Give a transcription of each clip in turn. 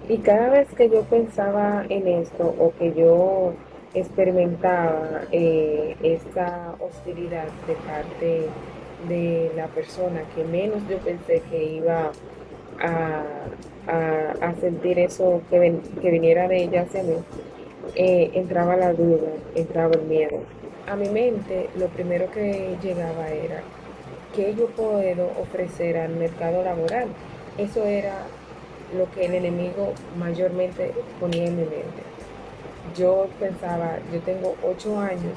Y cada vez que yo pensaba en esto o que yo experimentaba esta hostilidad de parte de la persona que menos yo pensé que iba a, a sentir eso que viniera de ella hacia mí, entraba la duda, entraba el miedo. A mi mente lo primero que llegaba era, ¿qué yo puedo ofrecer al mercado laboral? Eso era lo que el enemigo mayormente ponía en mi mente. Yo pensaba, yo tengo 8 años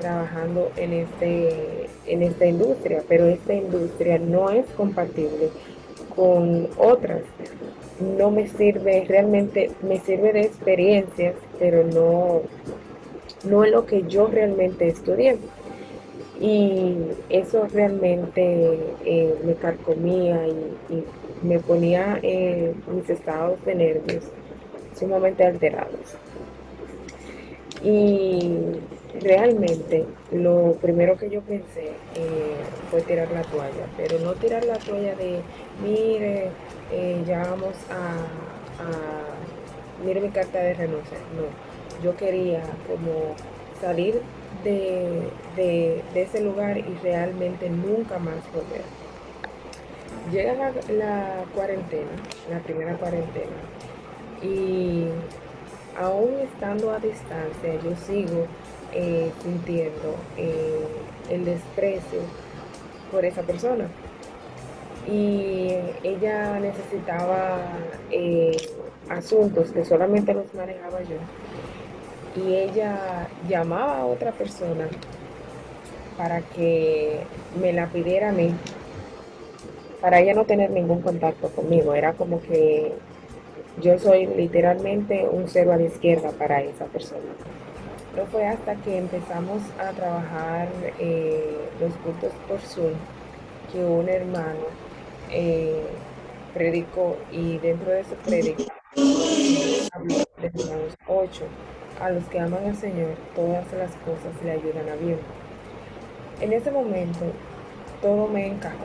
trabajando en esta industria, pero esta industria no es compatible con otras. No me sirve, realmente me sirve de experiencias, pero no es lo que yo realmente estudié. Y eso realmente me carcomía y me ponía mis estados de nervios sumamente alterados. Y realmente lo primero que yo pensé fue tirar la toalla, pero no tirar la toalla de, mire, ya vamos mire mi carta de renuncia. No, yo quería como salir de ese lugar y realmente nunca más volver. Llega la cuarentena, la primera cuarentena, y aún estando a distancia, yo sigo sintiendo el desprecio por esa persona. Y ella necesitaba asuntos que solamente los manejaba yo. Y ella llamaba a otra persona para que me la pidiera a mí, para ella no tener ningún contacto conmigo. Era como que yo soy literalmente un cero a la izquierda para esa persona. No fue hasta que empezamos a trabajar los cultos por Zoom que un hermano eh, predicó y dentro de ese prédica habló de Romanos 8. A los que aman al Señor, todas las cosas le ayudan a bien. En ese momento todo me encajó,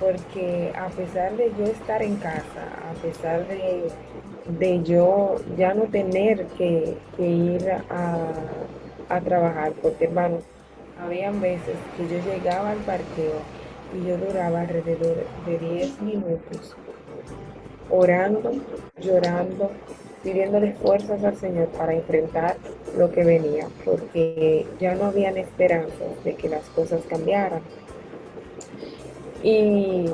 porque a pesar de yo estar en casa, a pesar de yo ya no tener que ir a trabajar, porque hermano, habían veces que yo llegaba al parqueo y yo duraba alrededor de 10 minutos orando, llorando, pidiéndole fuerzas al Señor para enfrentar lo que venía, porque ya no habían esperanzas de que las cosas cambiaran. Y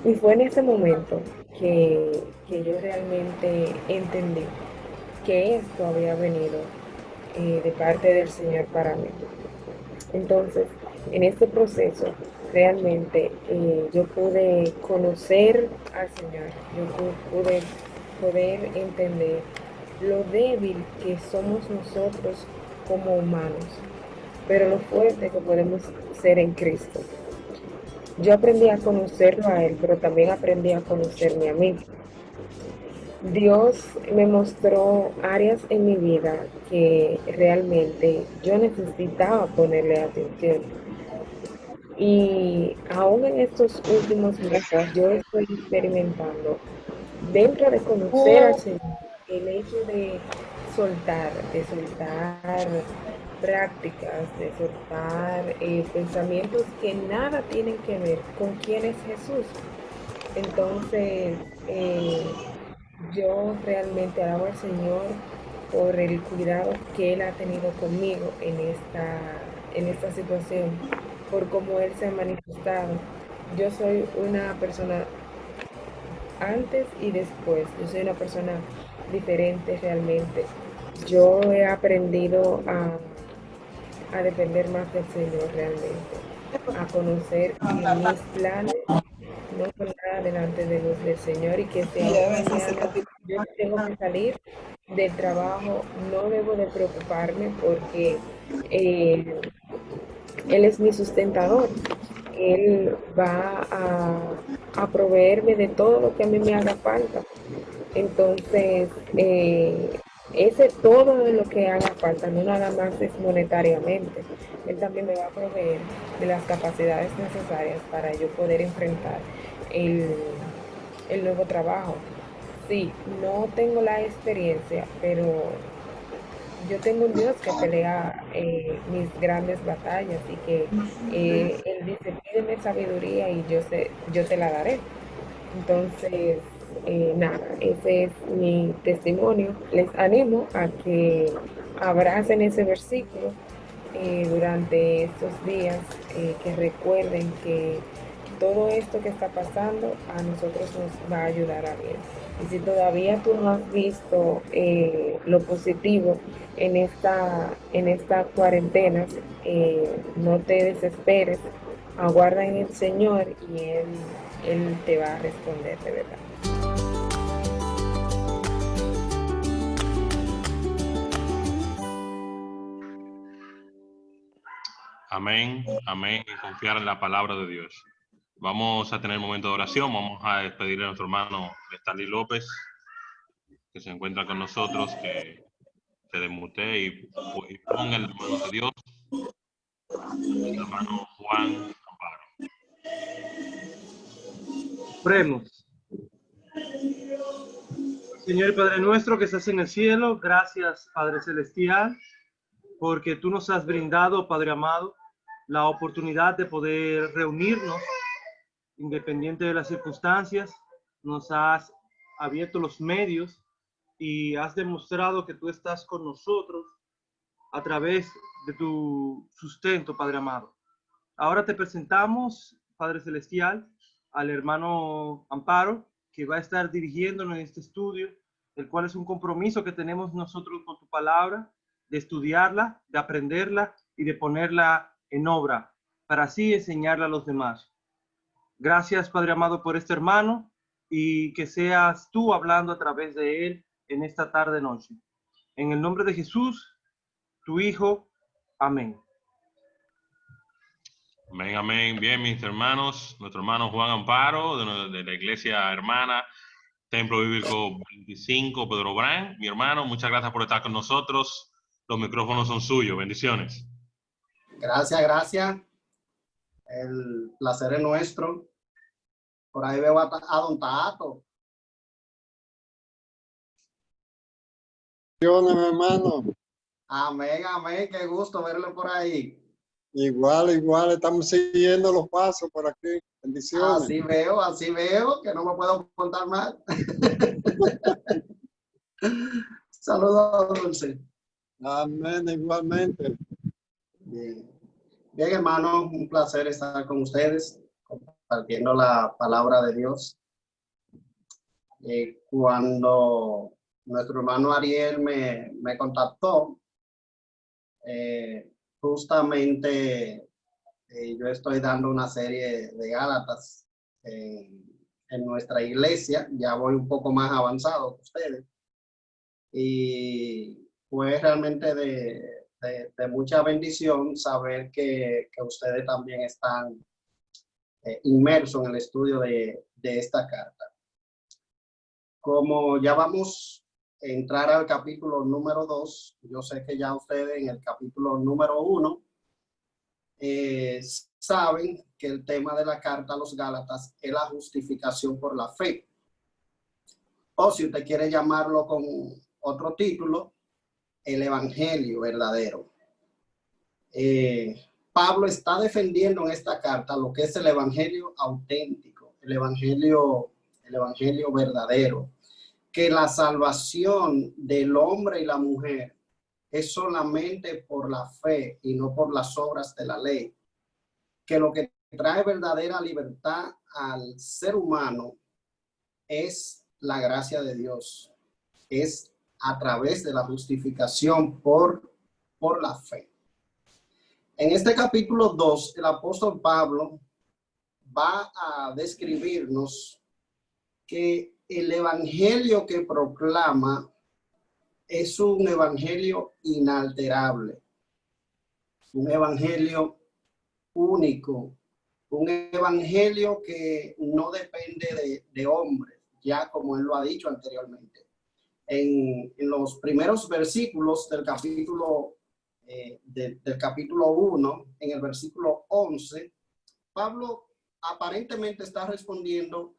y fue en ese momento que yo realmente entendí que esto había venido de parte del Señor para mí. Entonces, en este proceso, realmente yo pude conocer al Señor, yo pude poder entender lo débil que somos nosotros como humanos, pero lo fuerte que podemos ser en Cristo. Yo aprendí a conocerlo a Él, pero también aprendí a conocerme a mí. Dios me mostró áreas en mi vida que realmente yo necesitaba ponerle atención. Y aún en estos últimos meses yo estoy experimentando, dentro de conocer al Señor, el hecho de soltar prácticas, de soltar pensamientos que nada tienen que ver con quién es Jesús. Entonces, eh, yo realmente alabo al Señor por el cuidado que Él ha tenido conmigo en esta situación, por cómo Él se ha manifestado. Yo soy una persona antes y después, yo soy una persona diferente realmente. Yo he aprendido a depender más del Señor realmente, a conocer que mis planes no son nada delante de los del Señor y que si aún mañana yo tengo que salir del trabajo, no debo de preocuparme porque eh, Él es mi sustentador. Él va a proveerme de todo lo que a mí me haga falta. Entonces, ese todo de lo que haga falta, no nada más es monetariamente. Él también me va a proveer de las capacidades necesarias para yo poder enfrentar el, el nuevo trabajo. sí, no tengo la experiencia, pero yo tengo un Dios que pelea mis grandes batallas y que Él dice, pídeme sabiduría y yo te la daré. Entonces, nada, ese es mi testimonio. Les animo a que abracen ese versículo durante estos días, que recuerden que todo esto que está pasando a nosotros nos va a ayudar a bien. Y si todavía tú no has visto lo positivo en esta cuarentena, no te desesperes, aguarda en el Señor y Él te va a responder de verdad. Amén, amén, y confiar en la palabra de Dios. Vamos a tener un momento de oración. Vamos a despedir a nuestro hermano Stanley López, que se encuentra con nosotros, que se desmute y ponga en las manos de Dios nuestro hermano Juan Amparo. Oremos. Señor Padre nuestro que estás en el cielo, gracias Padre Celestial, porque tú nos has brindado, Padre amado, la oportunidad de poder reunirnos independiente de las circunstancias. Nos has abierto los medios y has demostrado que tú estás con nosotros a través de tu sustento, Padre amado. Ahora te presentamos, Padre Celestial, al hermano Amparo, que va a estar dirigiéndonos en este estudio, el cual es un compromiso que tenemos nosotros con tu palabra, de estudiarla, de aprenderla y de ponerla en obra, para así enseñarla a los demás. Gracias, Padre amado, por este hermano y que seas tú hablando a través de él en esta tarde-noche. En el nombre de Jesús, tu Hijo. Amén. Amén, amén. Bien, mis hermanos, nuestro hermano Juan Amparo, de la iglesia hermana Templo Bíblico 25, Pedro Brán. Mi hermano, muchas gracias por estar con nosotros. Los micrófonos son suyos. Bendiciones. Gracias, gracias. El placer es nuestro. Por ahí veo a don Tato. Bendiciones, hermano. Amén, amén. Qué gusto verlo por ahí. Igual, estamos siguiendo los pasos por aquí. Bendiciones. Así veo, que no me puedo contar más. Saludos, Dulce. Amén, igualmente. Bien. Bien, hermano, un placer estar con ustedes, compartiendo la palabra de Dios. Cuando nuestro hermano Ariel me contactó, justamente yo estoy dando una serie de Gálatas en nuestra iglesia. Ya voy un poco más avanzado que ustedes, y fue realmente de mucha bendición saber que ustedes también están inmersos en el estudio de esta carta. Como ya vamos a entrar al capítulo número 2, yo sé que ya ustedes en el capítulo número 1 saben que el tema de la carta a los Gálatas es la justificación por la fe. O si usted quiere llamarlo con otro título, el evangelio verdadero. Pablo está defendiendo en esta carta lo que es el evangelio auténtico, el evangelio verdadero, que la salvación del hombre y la mujer es solamente por la fe y no por las obras de la ley, que lo que trae verdadera libertad al ser humano es la gracia de Dios, es a través de la justificación por la fe. En este capítulo 2, el apóstol Pablo va a describirnos que el evangelio que proclama es un evangelio inalterable, un evangelio único, un evangelio que no depende de hombres, ya como él lo ha dicho anteriormente. En los primeros versículos del capítulo del capítulo 1, en el versículo 11, Pablo aparentemente está respondiendo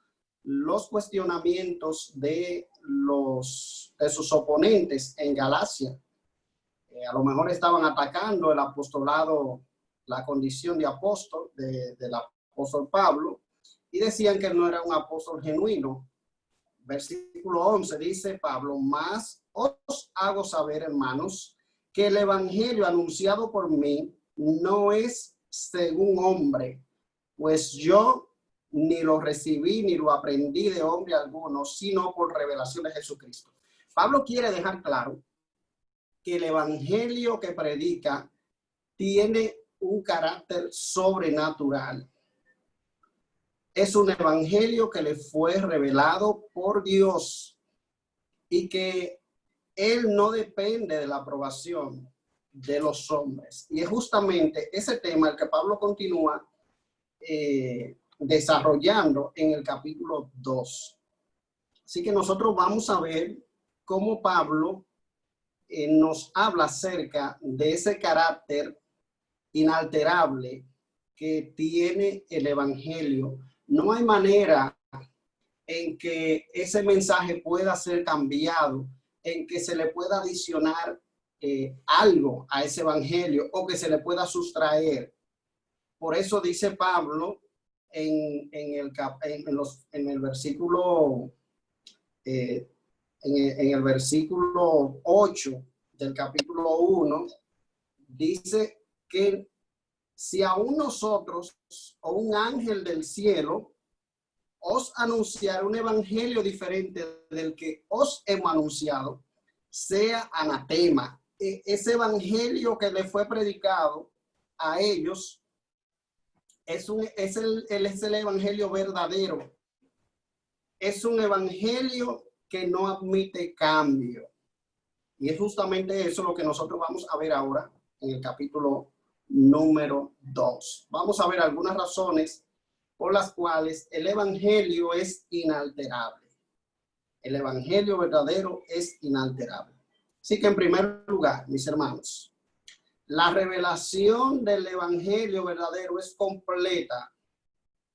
los cuestionamientos de de sus oponentes en Galacia. A lo mejor estaban atacando el apostolado, la condición de apóstol, del apóstol Pablo, y decían que él no era un apóstol genuino. Versículo 11 dice Pablo: mas os hago saber, hermanos, que el evangelio anunciado por mí no es según hombre, pues yo ni lo recibí ni lo aprendí de hombre alguno, sino por revelación de Jesucristo. Pablo quiere dejar claro que el evangelio que predica tiene un carácter sobrenatural. Es un evangelio que le fue revelado por Dios y que él no depende de la aprobación de los hombres. Y es justamente ese tema el que Pablo continúa desarrollando en el capítulo 2. Así que nosotros vamos a ver cómo Pablo nos habla acerca de ese carácter inalterable que tiene el evangelio. No hay manera en que ese mensaje pueda ser cambiado, en que se le pueda adicionar algo a ese evangelio o que se le pueda sustraer. Por eso dice Pablo en el versículo en el versículo 8 del capítulo 1, dice que si aún nosotros o un ángel del cielo os anunciar un evangelio diferente del que os hemos anunciado, sea anatema. Ese evangelio que le fue predicado a ellos es el evangelio verdadero. Es un evangelio que no admite cambio. Y es justamente eso lo que nosotros vamos a ver ahora en el capítulo número 2. Vamos a ver algunas razones por las cuales el evangelio es inalterable. El evangelio verdadero es inalterable. Así que en primer lugar, mis hermanos, la revelación del evangelio verdadero es completa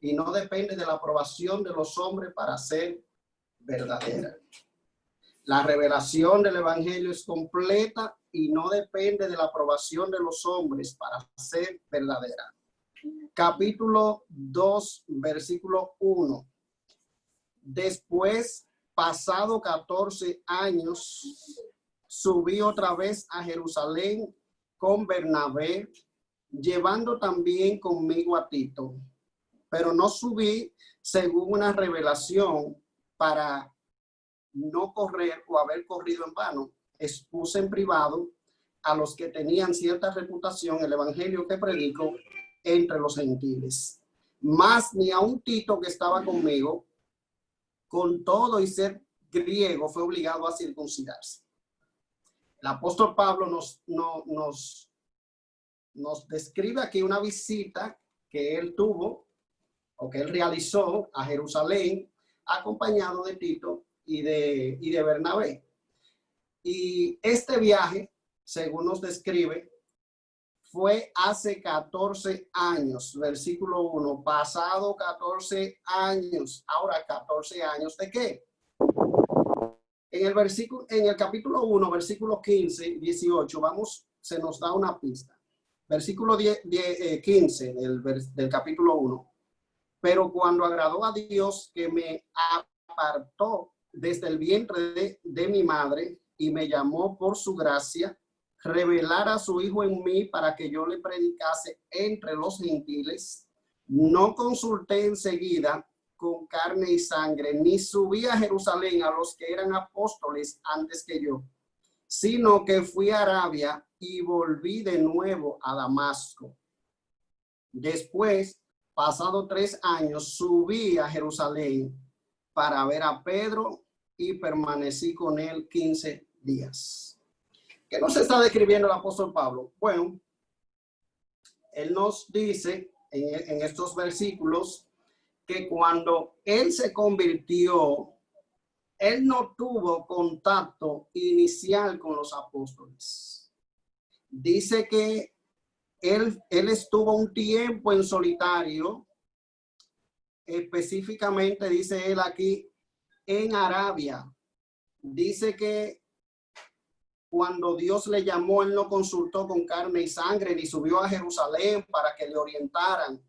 y no depende de la aprobación de los hombres para ser verdadera. La revelación del evangelio es completa y no depende de la aprobación de los hombres para ser verdadera. Capítulo 2, versículo 1. Después, pasado 14 años, subí otra vez a Jerusalén con Bernabé, llevando también conmigo a Tito. Pero no subí según una revelación para no correr o haber corrido en vano. Expuse en privado a los que tenían cierta reputación el evangelio que predico entre los gentiles. Más ni a un Tito que estaba conmigo, con todo y ser griego, fue obligado a circuncidarse. El apóstol Pablo nos describe aquí una visita que él tuvo o que él realizó a Jerusalén acompañado de Tito y de Bernabé. Y este viaje, según nos describe, fue hace 14 años, versículo 1, pasado 14 años. Ahora, 14 años ¿de qué? En el capítulo 1, versículo 15 y 18, se nos da una pista. Versículo 15 del capítulo 1. Pero cuando agradó a Dios que me apartó desde el vientre de mi madre y me llamó por su gracia, revelar a su Hijo en mí para que yo le predicase entre los gentiles, no consulté enseguida con carne y sangre, ni subí a Jerusalén a los que eran apóstoles antes que yo, sino que fui a Arabia y volví de nuevo a Damasco. Después, pasado 3 años, subí a Jerusalén para ver a Pedro y permanecí con él 15 días. ¿Qué nos está describiendo el apóstol Pablo? Bueno, él nos dice en estos versículos que cuando él se convirtió, él no tuvo contacto inicial con los apóstoles. Dice que él estuvo un tiempo en solitario, específicamente dice él aquí, en Arabia. dice que cuando Dios le llamó, él no consultó con carne y sangre, ni subió a Jerusalén para que le orientaran,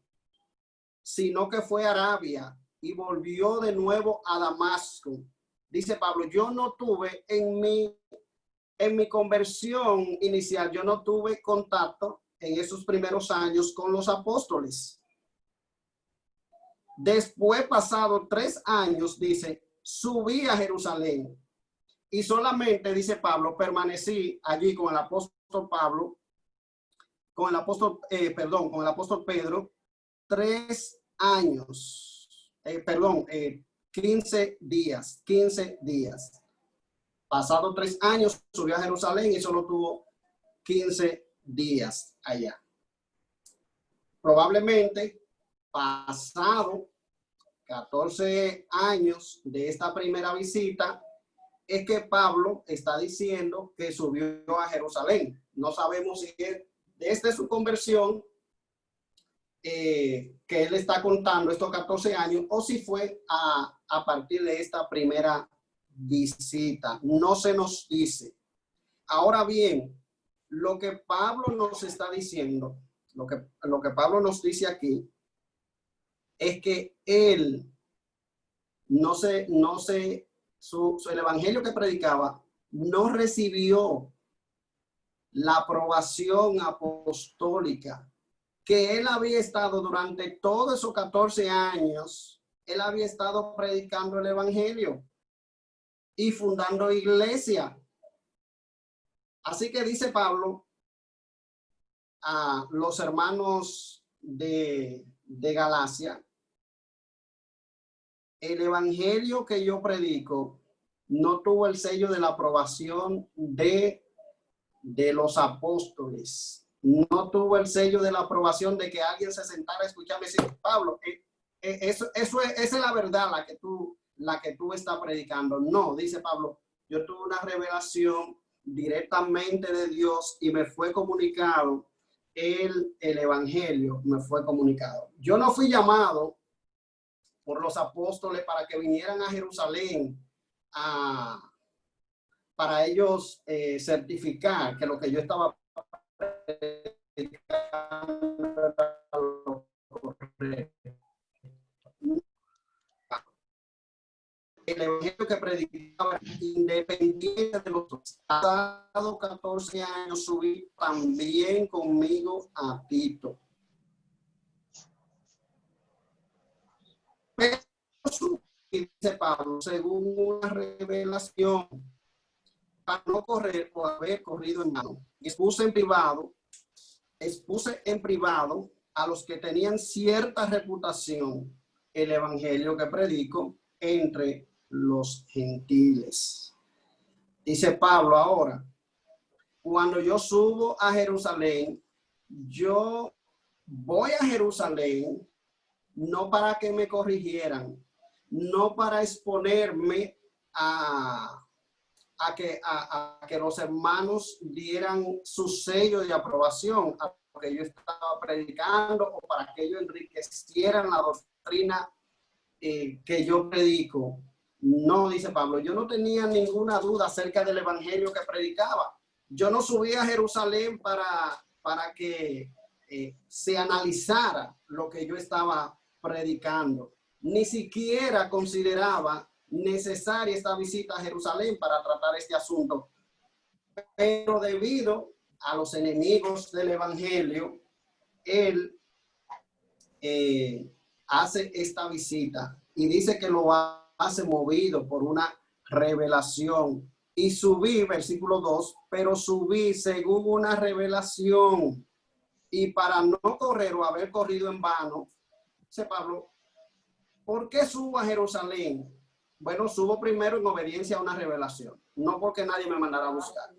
sino que fue a Arabia y volvió de nuevo a Damasco. Dice Pablo, yo no tuve en mi conversión inicial, yo no tuve contacto en esos primeros años con los apóstoles. Después, pasado 3 años, dice, subí a Jerusalén y solamente, dice Pablo, permanecí allí con el apóstol Pablo, con el apóstol Pedro, 3 años, 15 días. Pasado 3 años, subió a Jerusalén y solo tuvo 15 días allá. Probablemente, pasado 14 años de esta primera visita, es que Pablo está diciendo que subió a Jerusalén. No sabemos si es desde su conversión que él está contando estos 14 años o si fue a partir de esta primera visita. No se nos dice. Ahora bien, lo que Pablo nos está diciendo, lo que Pablo nos dice aquí, es que él el evangelio que predicaba no recibió la aprobación apostólica, que él había estado durante todos esos 14 años, él había estado predicando el evangelio y fundando iglesia. Así que dice Pablo a los hermanos de Galacia, el evangelio que yo predico no tuvo el sello de la aprobación de los apóstoles. No tuvo el sello de la aprobación de que alguien se sentara a escucharme y decir, Pablo, esa es la verdad la que tú estás predicando. No, dice Pablo, yo tuve una revelación directamente de Dios y me fue comunicado el evangelio, me fue comunicado. Yo no fui llamado por los apóstoles para que vinieran a Jerusalén para ellos certificar que lo que yo estaba predicando era lo correcto. El evangelio que predicaba, independiente de los pasados 14 años, subí también conmigo a Tito. Pero dice Pablo, según una revelación, para no correr o haber corrido en vano. Expuse en privado a los que tenían cierta reputación el evangelio que predico entre los gentiles. Dice Pablo ahora, cuando yo subo a Jerusalén, yo voy a Jerusalén no para que me corrigieran, no para exponerme a que los hermanos dieran su sello de aprobación a lo que yo estaba predicando o para que ellos enriquecieran la doctrina que yo predico. No, dice Pablo, yo no tenía ninguna duda acerca del evangelio que predicaba. Yo no subí a Jerusalén para que se analizara lo que yo estaba predicando. Ni siquiera consideraba necesaria esta visita a Jerusalén para tratar este asunto. Pero debido a los enemigos del evangelio, él hace esta visita y dice que lo hace movido por una revelación. Y subí, versículo 2, pero subí según una revelación y para no correr o haber corrido en vano. Dice Pablo, ¿por qué subo a Jerusalén? Bueno, subo primero en obediencia a una revelación, no porque nadie me mandara a buscar.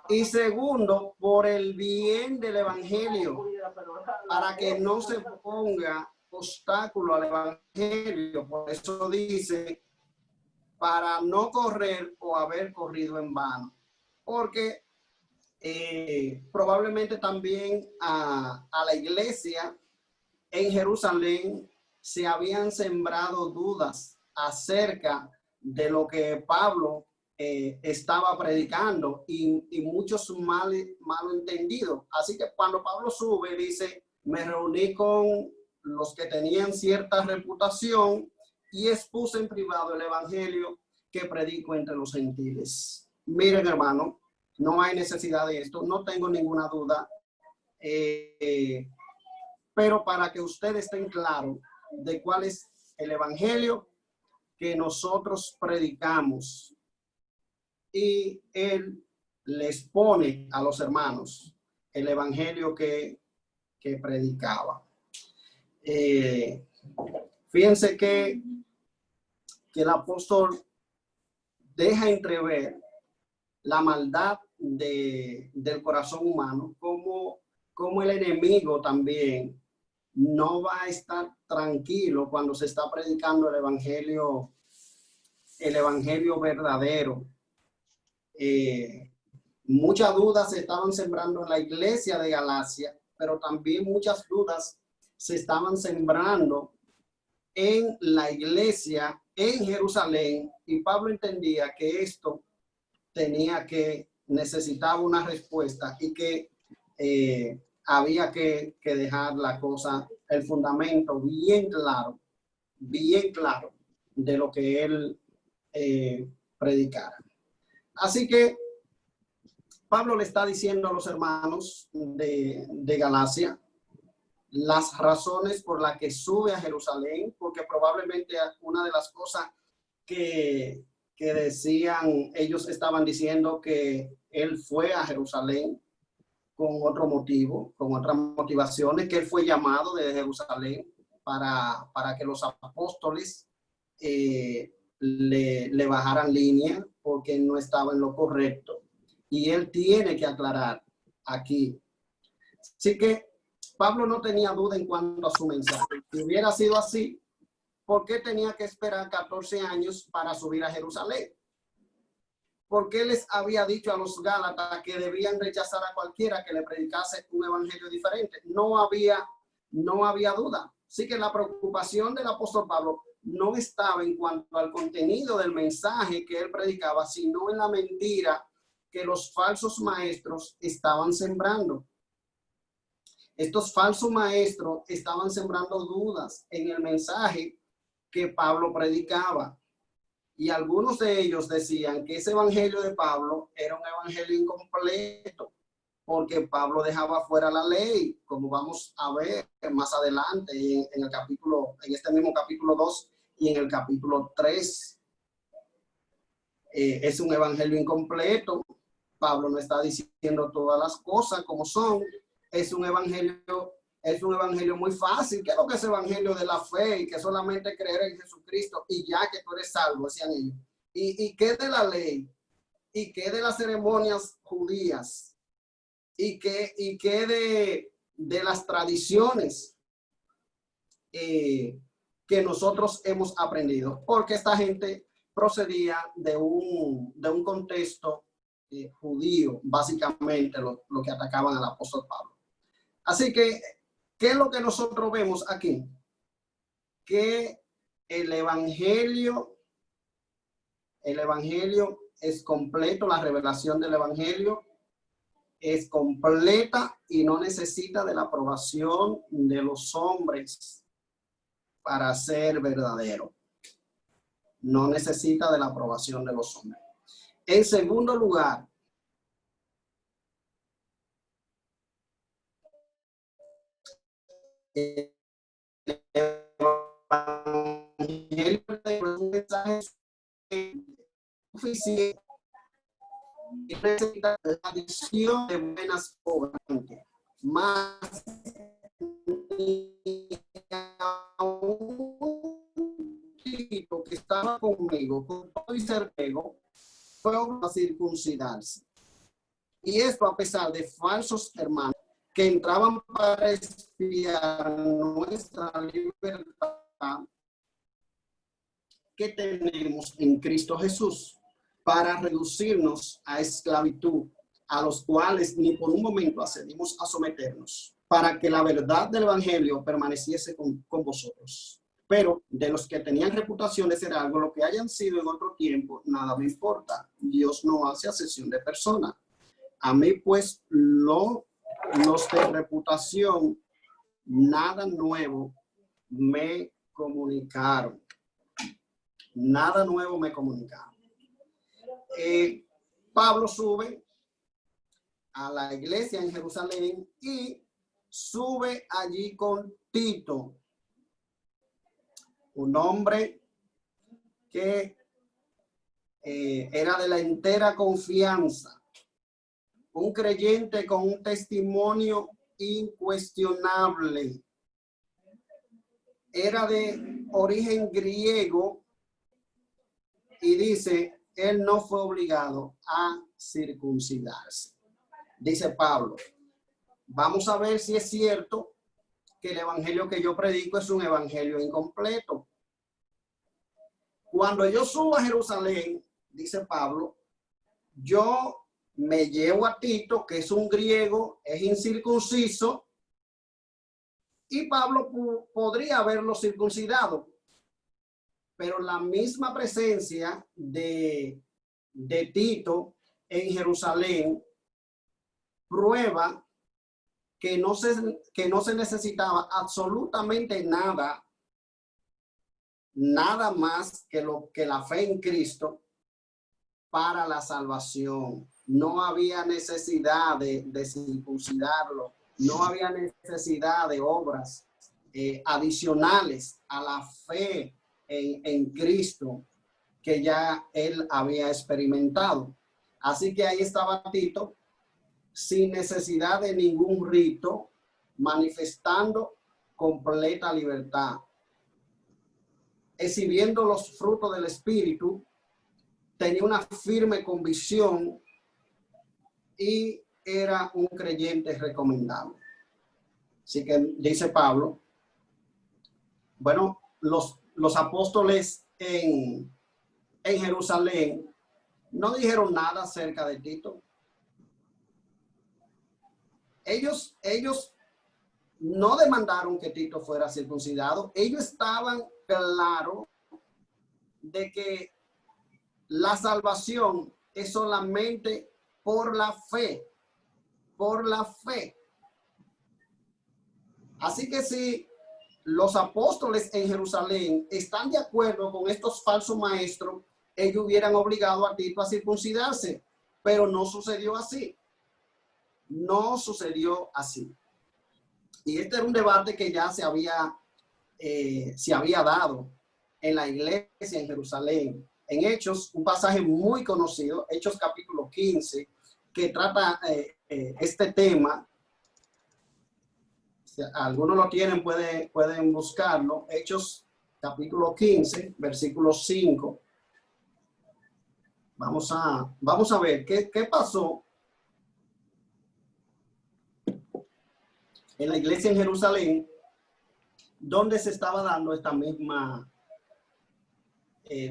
Y segundo, por el bien del evangelio, para que no se ponga obstáculo al evangelio. Por eso dice, para no correr o haber corrido en vano. Porque probablemente también a la iglesia en Jerusalén se habían sembrado dudas acerca de lo que Pablo estaba predicando y muchos malentendidos. Así que cuando Pablo sube, dice, me reuní con los que tenían cierta reputación y expuse en privado el evangelio que predico entre los gentiles. Miren, hermano, no hay necesidad de esto, no tengo ninguna duda, pero para que ustedes estén claros de cuál es el evangelio que nosotros predicamos, y él les pone a los hermanos el evangelio que predicaba. Fíjense que el apóstol deja entrever la maldad del corazón humano, como el enemigo también no va a estar tranquilo cuando se está predicando el evangelio verdadero. Muchas dudas se estaban sembrando en la iglesia de Galacia, pero también muchas dudas se estaban sembrando en la iglesia en Jerusalén, y Pablo entendía que esto necesitaba una respuesta y que había que dejar la cosa, el fundamento bien claro de lo que él predicara. Así que Pablo le está diciendo a los hermanos de Galacia las razones por las que sube a Jerusalén, porque probablemente una de las cosas que decían, ellos estaban diciendo que él fue a Jerusalén con otro motivo, con otras motivaciones, que él fue llamado desde Jerusalén para que los apóstoles le bajaran línea porque no estaba en lo correcto. Y él tiene que aclarar aquí. Así que Pablo no tenía duda en cuanto a su mensaje. Si hubiera sido así, ¿por qué tenía que esperar 14 años para subir a Jerusalén? ¿Por qué les había dicho a los Gálatas que debían rechazar a cualquiera que le predicase un evangelio diferente? No había duda. Así que la preocupación del apóstol Pablo no estaba en cuanto al contenido del mensaje que él predicaba, sino en la mentira que los falsos maestros estaban sembrando. Estos falsos maestros estaban sembrando dudas en el mensaje que Pablo predicaba. Y algunos de ellos decían que ese evangelio de Pablo era un evangelio incompleto, porque Pablo dejaba fuera la ley, como vamos a ver más adelante en este mismo capítulo 2 y en el capítulo 3. Es un evangelio incompleto. Pablo no está diciendo todas las cosas como son. Es un evangelio muy fácil. ¿Qué es lo que es evangelio de la fe? Y que solamente creer en Jesucristo y ya que tú eres salvo, decían ellos. ¿Y qué de la ley? ¿Y qué de las ceremonias judías? ¿Y qué de las tradiciones que nosotros hemos aprendido? Porque esta gente procedía de un contexto judío, básicamente lo que atacaban al apóstol Pablo. Así que, ¿qué es lo que nosotros vemos aquí? Que el evangelio es completo, la revelación del evangelio es completa y no necesita de la aprobación de los hombres para ser verdadero. No necesita de la aprobación de los hombres. En segundo lugar, el evangelio de los mensajes suficiente y necesita la adición de buenas obras. Más un tipo que estaba conmigo, con todo y ser pego, fue a circuncidarse. Y esto a pesar de falsos hermanos que entraban para espiar nuestra libertad que tenemos en Cristo Jesús, para reducirnos a esclavitud, a los cuales ni por un momento accedimos a someternos, para que la verdad del evangelio permaneciese con vosotros. Pero de los que tenían reputación de ser algo, lo que hayan sido en otro tiempo, nada me importa. Dios no hace acepción de personas. A mí, pues, los de reputación, nada nuevo me comunicaron. Nada nuevo me comunicaron. Pablo sube a la iglesia en Jerusalén y sube allí con Tito, un hombre que era de la entera confianza, un creyente con un testimonio incuestionable. Era de origen griego y dice, él no fue obligado a circuncidarse. Dice Pablo, vamos a ver si es cierto que el evangelio que yo predico es un evangelio incompleto. Cuando yo subo a Jerusalén, dice Pablo, yo me llevo a Tito, que es un griego, es incircunciso, y Pablo podría haberlo circuncidado, pero la misma presencia de Tito en Jerusalén prueba que no se necesitaba absolutamente nada más que la fe en Cristo para la salvación. No había necesidad de circuncidarlo, no había necesidad de obras adicionales a la fe en Cristo que ya él había experimentado. Así que ahí estaba Tito, sin necesidad de ningún rito, manifestando completa libertad, exhibiendo los frutos del Espíritu, tenía una firme convicción y era un creyente recomendable. Así que dice Pablo, bueno, los apóstoles en Jerusalén no dijeron nada acerca de Tito. Ellos no demandaron que Tito fuera circuncidado. Ellos estaban claros de que la salvación es solamente por la fe, por la fe. Así que si los apóstoles en Jerusalén están de acuerdo con estos falsos maestros, ellos hubieran obligado a Tito a circuncidarse, pero no sucedió así. No sucedió así. Y este era un debate que ya se había dado en la iglesia en Jerusalén. En Hechos, un pasaje muy conocido, Hechos capítulo 15, que trata este tema. Si algunos lo tienen, pueden buscarlo. Hechos capítulo 15, versículo 5. Vamos a ver qué pasó en la iglesia en Jerusalén, donde se estaba dando esta misma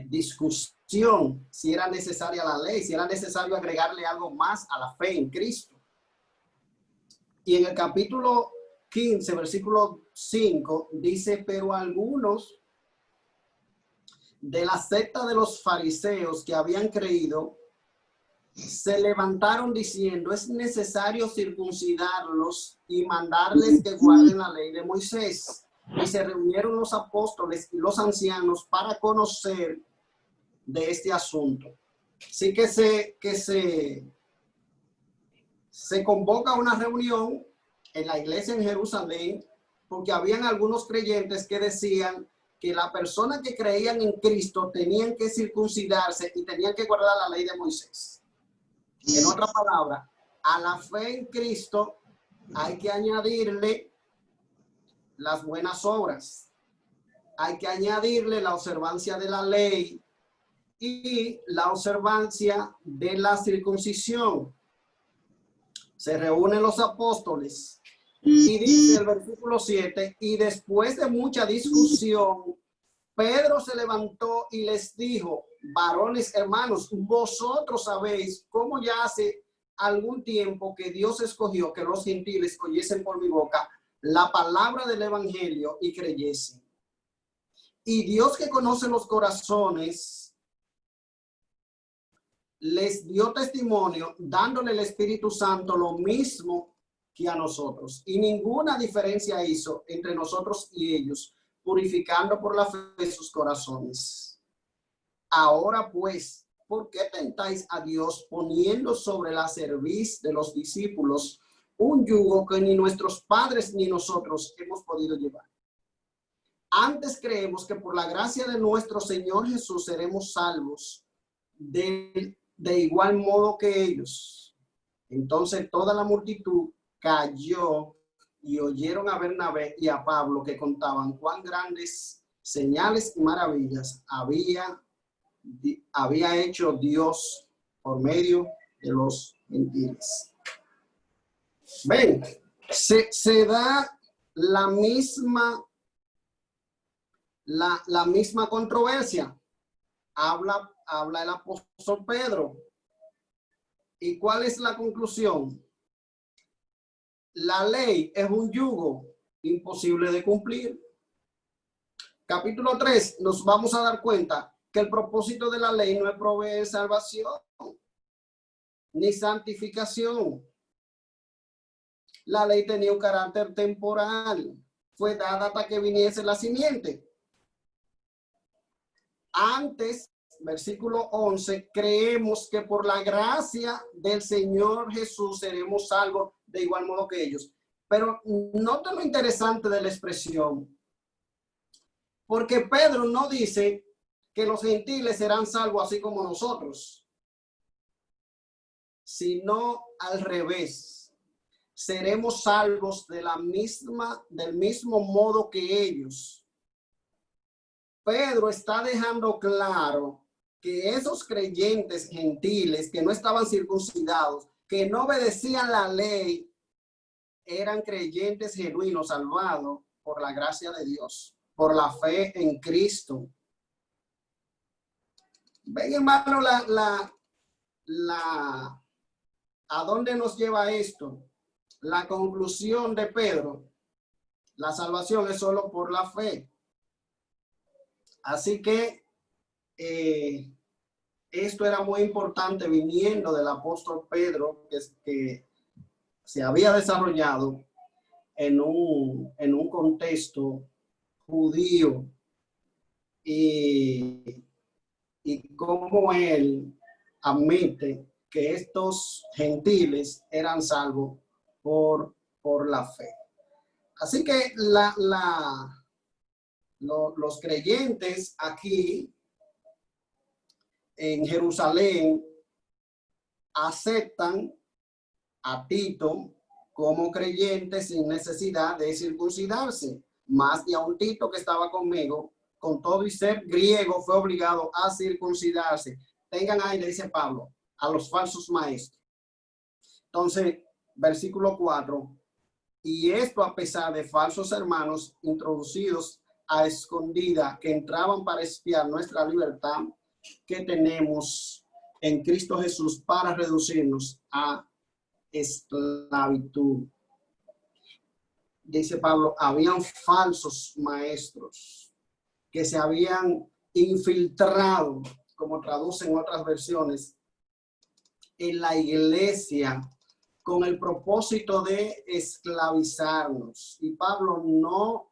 discusión, si era necesaria la ley, si era necesario agregarle algo más a la fe en Cristo. Y en el capítulo 15, versículo 5, dice, pero algunos de la secta de los fariseos que habían creído se levantaron diciendo, es necesario circuncidarlos y mandarles que guarden la ley de Moisés. Y se reunieron los apóstoles y los ancianos para conocer de este asunto. Así que se convoca una reunión en la iglesia en Jerusalén, porque habían algunos creyentes que decían que la persona que creían en Cristo tenían que circuncidarse y tenían que guardar la ley de Moisés. En otra palabra, a la fe en Cristo hay que añadirle las buenas obras. Hay que añadirle la observancia de la ley y la observancia de la circuncisión. Se reúnen los apóstoles y dice el versículo 7, y después de mucha discusión, Pedro se levantó y les dijo, varones hermanos, vosotros sabéis cómo ya hace algún tiempo que Dios escogió que los gentiles oyesen por mi boca la palabra del evangelio y creyesen. Y Dios, que conoce los corazones, les dio testimonio dándole el Espíritu Santo lo mismo que a nosotros. Y ninguna diferencia hizo entre nosotros y ellos, purificando por la fe sus corazones. Ahora pues, ¿por qué tentáis a Dios poniendo sobre la cerviz de los discípulos un yugo que ni nuestros padres ni nosotros hemos podido llevar? Antes creemos que por la gracia de nuestro Señor Jesús seremos salvos de igual modo que ellos. Entonces toda la multitud cayó y oyeron a Bernabé y a Pablo, que contaban cuán grandes señales y maravillas había hecho Dios por medio de los gentiles. Ven, se da la misma controversia. Habla el apóstol Pedro. ¿Y cuál es la conclusión? La ley es un yugo imposible de cumplir. Capítulo 3, nos vamos a dar cuenta que el propósito de la ley no es proveer salvación ni santificación. La ley tenía un carácter temporal. Fue dada hasta que viniese la simiente. Antes, versículo 11, creemos que por la gracia del Señor Jesús seremos salvos de igual modo que ellos. Pero nota lo interesante de la expresión. Porque Pedro no dice que los gentiles serán salvos así como nosotros, sino al revés. Seremos salvos del mismo modo que ellos. Pedro está dejando claro que esos creyentes gentiles que no estaban circuncidados, que no obedecían la ley, eran creyentes genuinos, salvados por la gracia de Dios, por la fe en Cristo. Ven, hermano, ¿a dónde nos lleva esto? La conclusión de Pedro: la salvación es solo por la fe. Así que esto era muy importante viniendo del apóstol Pedro, que se había desarrollado en un contexto judío, y cómo él admite que estos gentiles eran salvos por la fe. Así que los creyentes aquí en Jerusalén aceptan a Tito como creyente sin necesidad de circuncidarse. Más de a un Tito que estaba conmigo, con todo y ser griego, fue obligado a circuncidarse. Tengan ahí, le dice Pablo, a los falsos maestros. Entonces, versículo 4. Y esto a pesar de falsos hermanos introducidos a escondida, que entraban para espiar nuestra libertad que tenemos en Cristo Jesús para reducirnos a esclavitud. Dice Pablo, habían falsos maestros que se habían infiltrado, como traducen otras versiones, en la iglesia con el propósito de esclavizarnos. Y Pablo no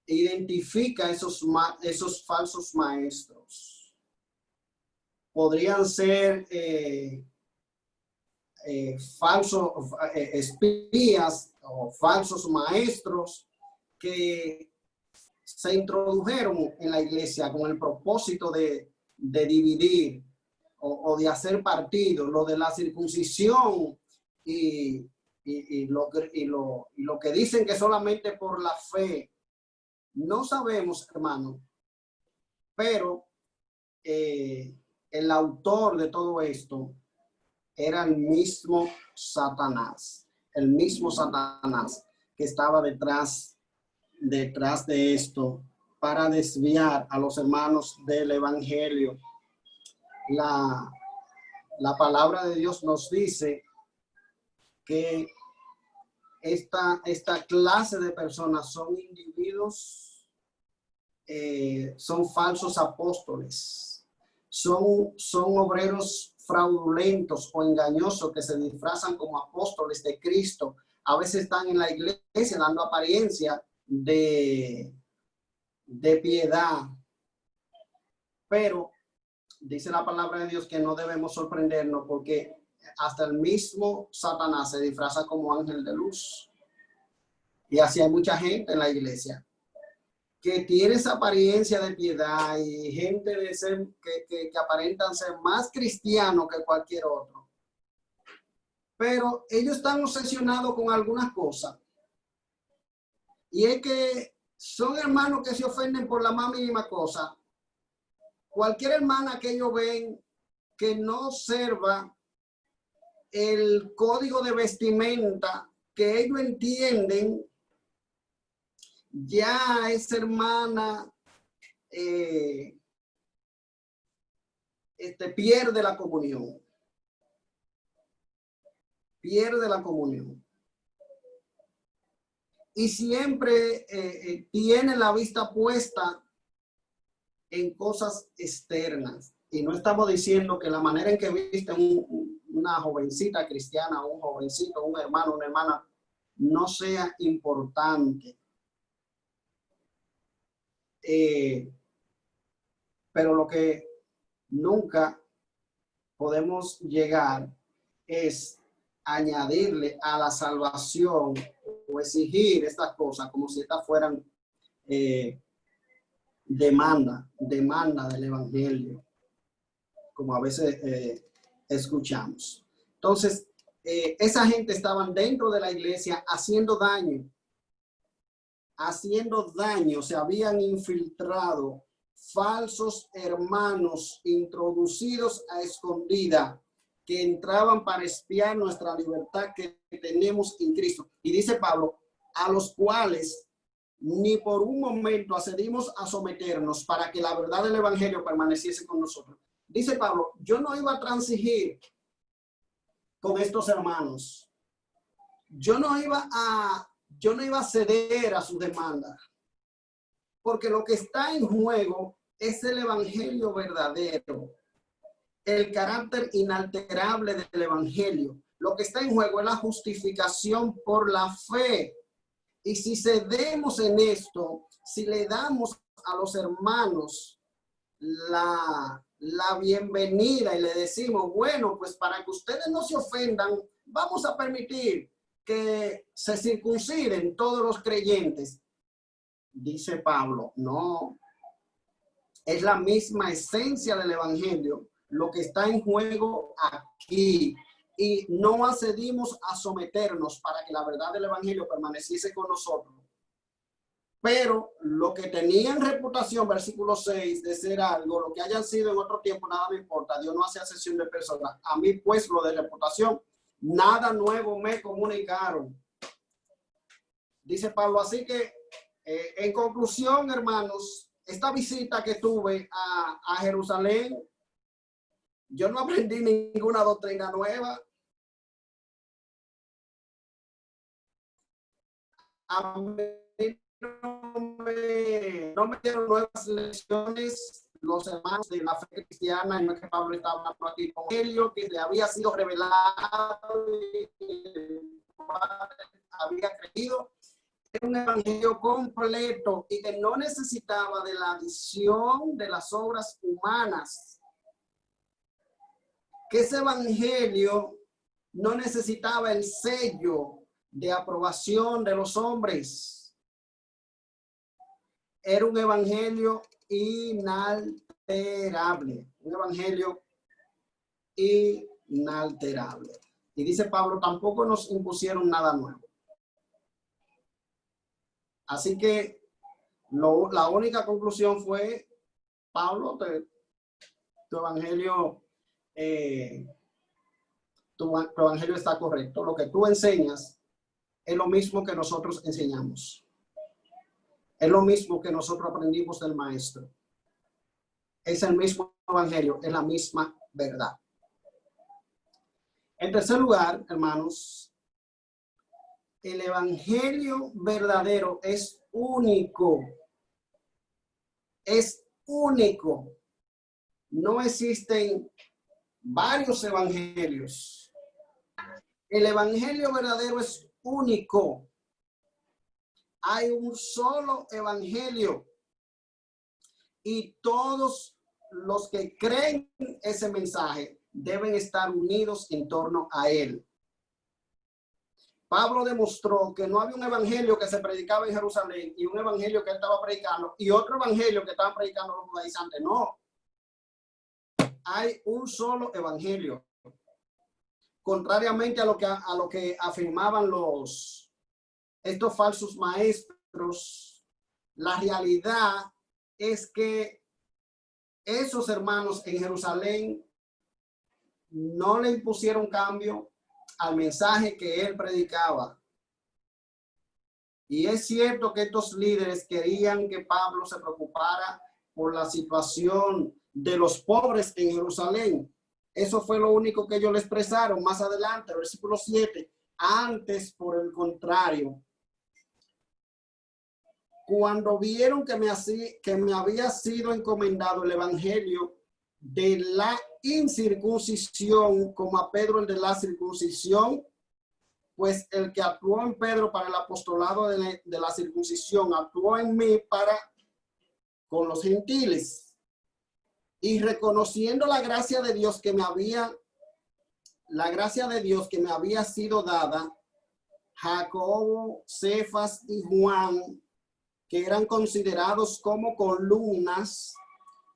identifica esos falsos maestros. Podrían ser falsos espías o falsos maestros que se introdujeron en la iglesia con el propósito de dividir o de hacer partido. Lo de la circuncisión y lo que dicen que solamente por la fe, no sabemos, hermano, pero el autor de todo esto era el mismo Satanás que estaba detrás de esto para desviar a los hermanos del evangelio. La palabra de Dios nos dice que esta clase de personas son individuos son falsos apóstoles, son obreros fraudulentos o engañosos que se disfrazan como apóstoles de Cristo. A veces están en la iglesia dando apariencia de piedad, pero dice la palabra de Dios que no debemos sorprendernos porque hasta el mismo Satanás se disfraza como ángel de luz. Y así hay mucha gente en la iglesia que tiene esa apariencia de piedad y gente de ser, que aparentan ser más cristianos que cualquier otro. Pero ellos están obsesionados con algunas cosas. Y es que son hermanos que se ofenden por la más mínima cosa. Cualquier hermana que ellos ven que no observa el código de vestimenta que ellos entienden, ya esa hermana pierde la comunión. Pierde la comunión. Y siempre tiene la vista puesta en cosas externas. Y no estamos diciendo que la manera en que viste una jovencita cristiana, un jovencito, un hermano, una hermana, no sea importante. Pero lo que nunca podemos llegar es añadirle a la salvación o exigir estas cosas como si estas fueran demanda del evangelio, como a veces escuchamos. Entonces, esa gente estaban dentro de la iglesia haciendo daño, se habían infiltrado falsos hermanos introducidos a escondida que entraban para espiar nuestra libertad que tenemos en Cristo. Y dice Pablo, a los cuales ni por un momento accedimos a someternos para que la verdad del evangelio permaneciese con nosotros. Dice Pablo, yo no iba a transigir con estos hermanos. Yo no iba a ceder a sus demandas, porque lo que está en juego es el evangelio verdadero, el carácter inalterable del evangelio. Lo que está en juego es la justificación por la fe. Y si cedemos en esto, si le damos a los hermanos la bienvenida y le decimos, bueno, pues para que ustedes no se ofendan, vamos a permitir que se circunciden todos los creyentes. Dice Pablo, no, es la misma esencia del evangelio lo que está en juego aquí. Y no accedimos a someternos para que la verdad del evangelio permaneciese con nosotros. Pero lo que tenían reputación, versículo 6, de ser algo, lo que hayan sido en otro tiempo, nada me importa. Dios no hace acepción de personas. A mí, pues, lo de reputación, nada nuevo me comunicaron. Dice Pablo, así que, en conclusión, hermanos, esta visita que tuve a Jerusalén, yo no aprendí ninguna doctrina nueva. A mí no me dieron nuevas lecciones los hermanos de la fe cristiana, en el que Pablo estaba hablando aquí con Helio, que le había sido revelado y había creído. Era un evangelio completo y que no necesitaba de la adición de las obras humanas. Que ese evangelio no necesitaba el sello de aprobación de los hombres. Era un evangelio inalterable, un evangelio inalterable. Y dice Pablo, tampoco nos impusieron nada nuevo. Así que la única conclusión fue, Pablo, tu evangelio está correcto. Lo que tú enseñas es lo mismo que nosotros enseñamos. Es lo mismo que nosotros aprendimos del maestro. Es el mismo evangelio, es la misma verdad. En tercer lugar, hermanos, el evangelio verdadero es único. es único. No existen varios evangelios. El evangelio verdadero es único. Hay un solo evangelio y todos los que creen ese mensaje deben estar unidos en torno a él. Pablo demostró que no había un evangelio que se predicaba en Jerusalén y un evangelio que él estaba predicando y otro evangelio que estaban predicando los judaizantes. No. Hay un solo evangelio. Contrariamente a lo que afirmaban estos falsos maestros, la realidad es que esos hermanos en Jerusalén no le impusieron cambio al mensaje que él predicaba. Y es cierto que estos líderes querían que Pablo se preocupara por la situación de los pobres en Jerusalén. Eso fue lo único que ellos le expresaron más adelante, versículo 7. Antes, por el contrario, cuando vieron que me había sido encomendado el evangelio de la incircuncisión, como a Pedro el de la circuncisión, pues el que actuó en Pedro para el apostolado de la circuncisión, actuó en mí con los gentiles. Y reconociendo la gracia de Dios que me había sido dada, Jacobo, Cefas y Juan, que eran considerados como columnas,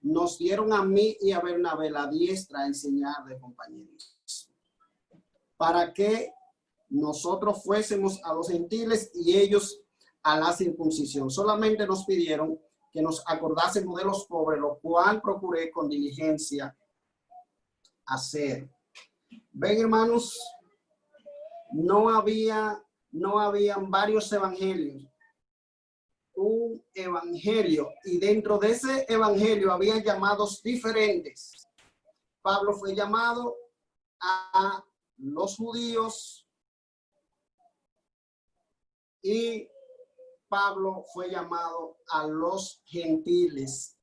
nos dieron a mí y a Bernabé la diestra a enseñar de compañerismo, para que nosotros fuésemos a los gentiles y ellos a la circuncisión. Solamente nos pidieron que nos acordásemos de los pobres, lo cual procuré con diligencia hacer. Ven, hermanos, no habían varios evangelios. Un evangelio, y dentro de ese evangelio había llamados diferentes. Pablo fue llamado a los judíos y Pablo fue llamado a los gentiles.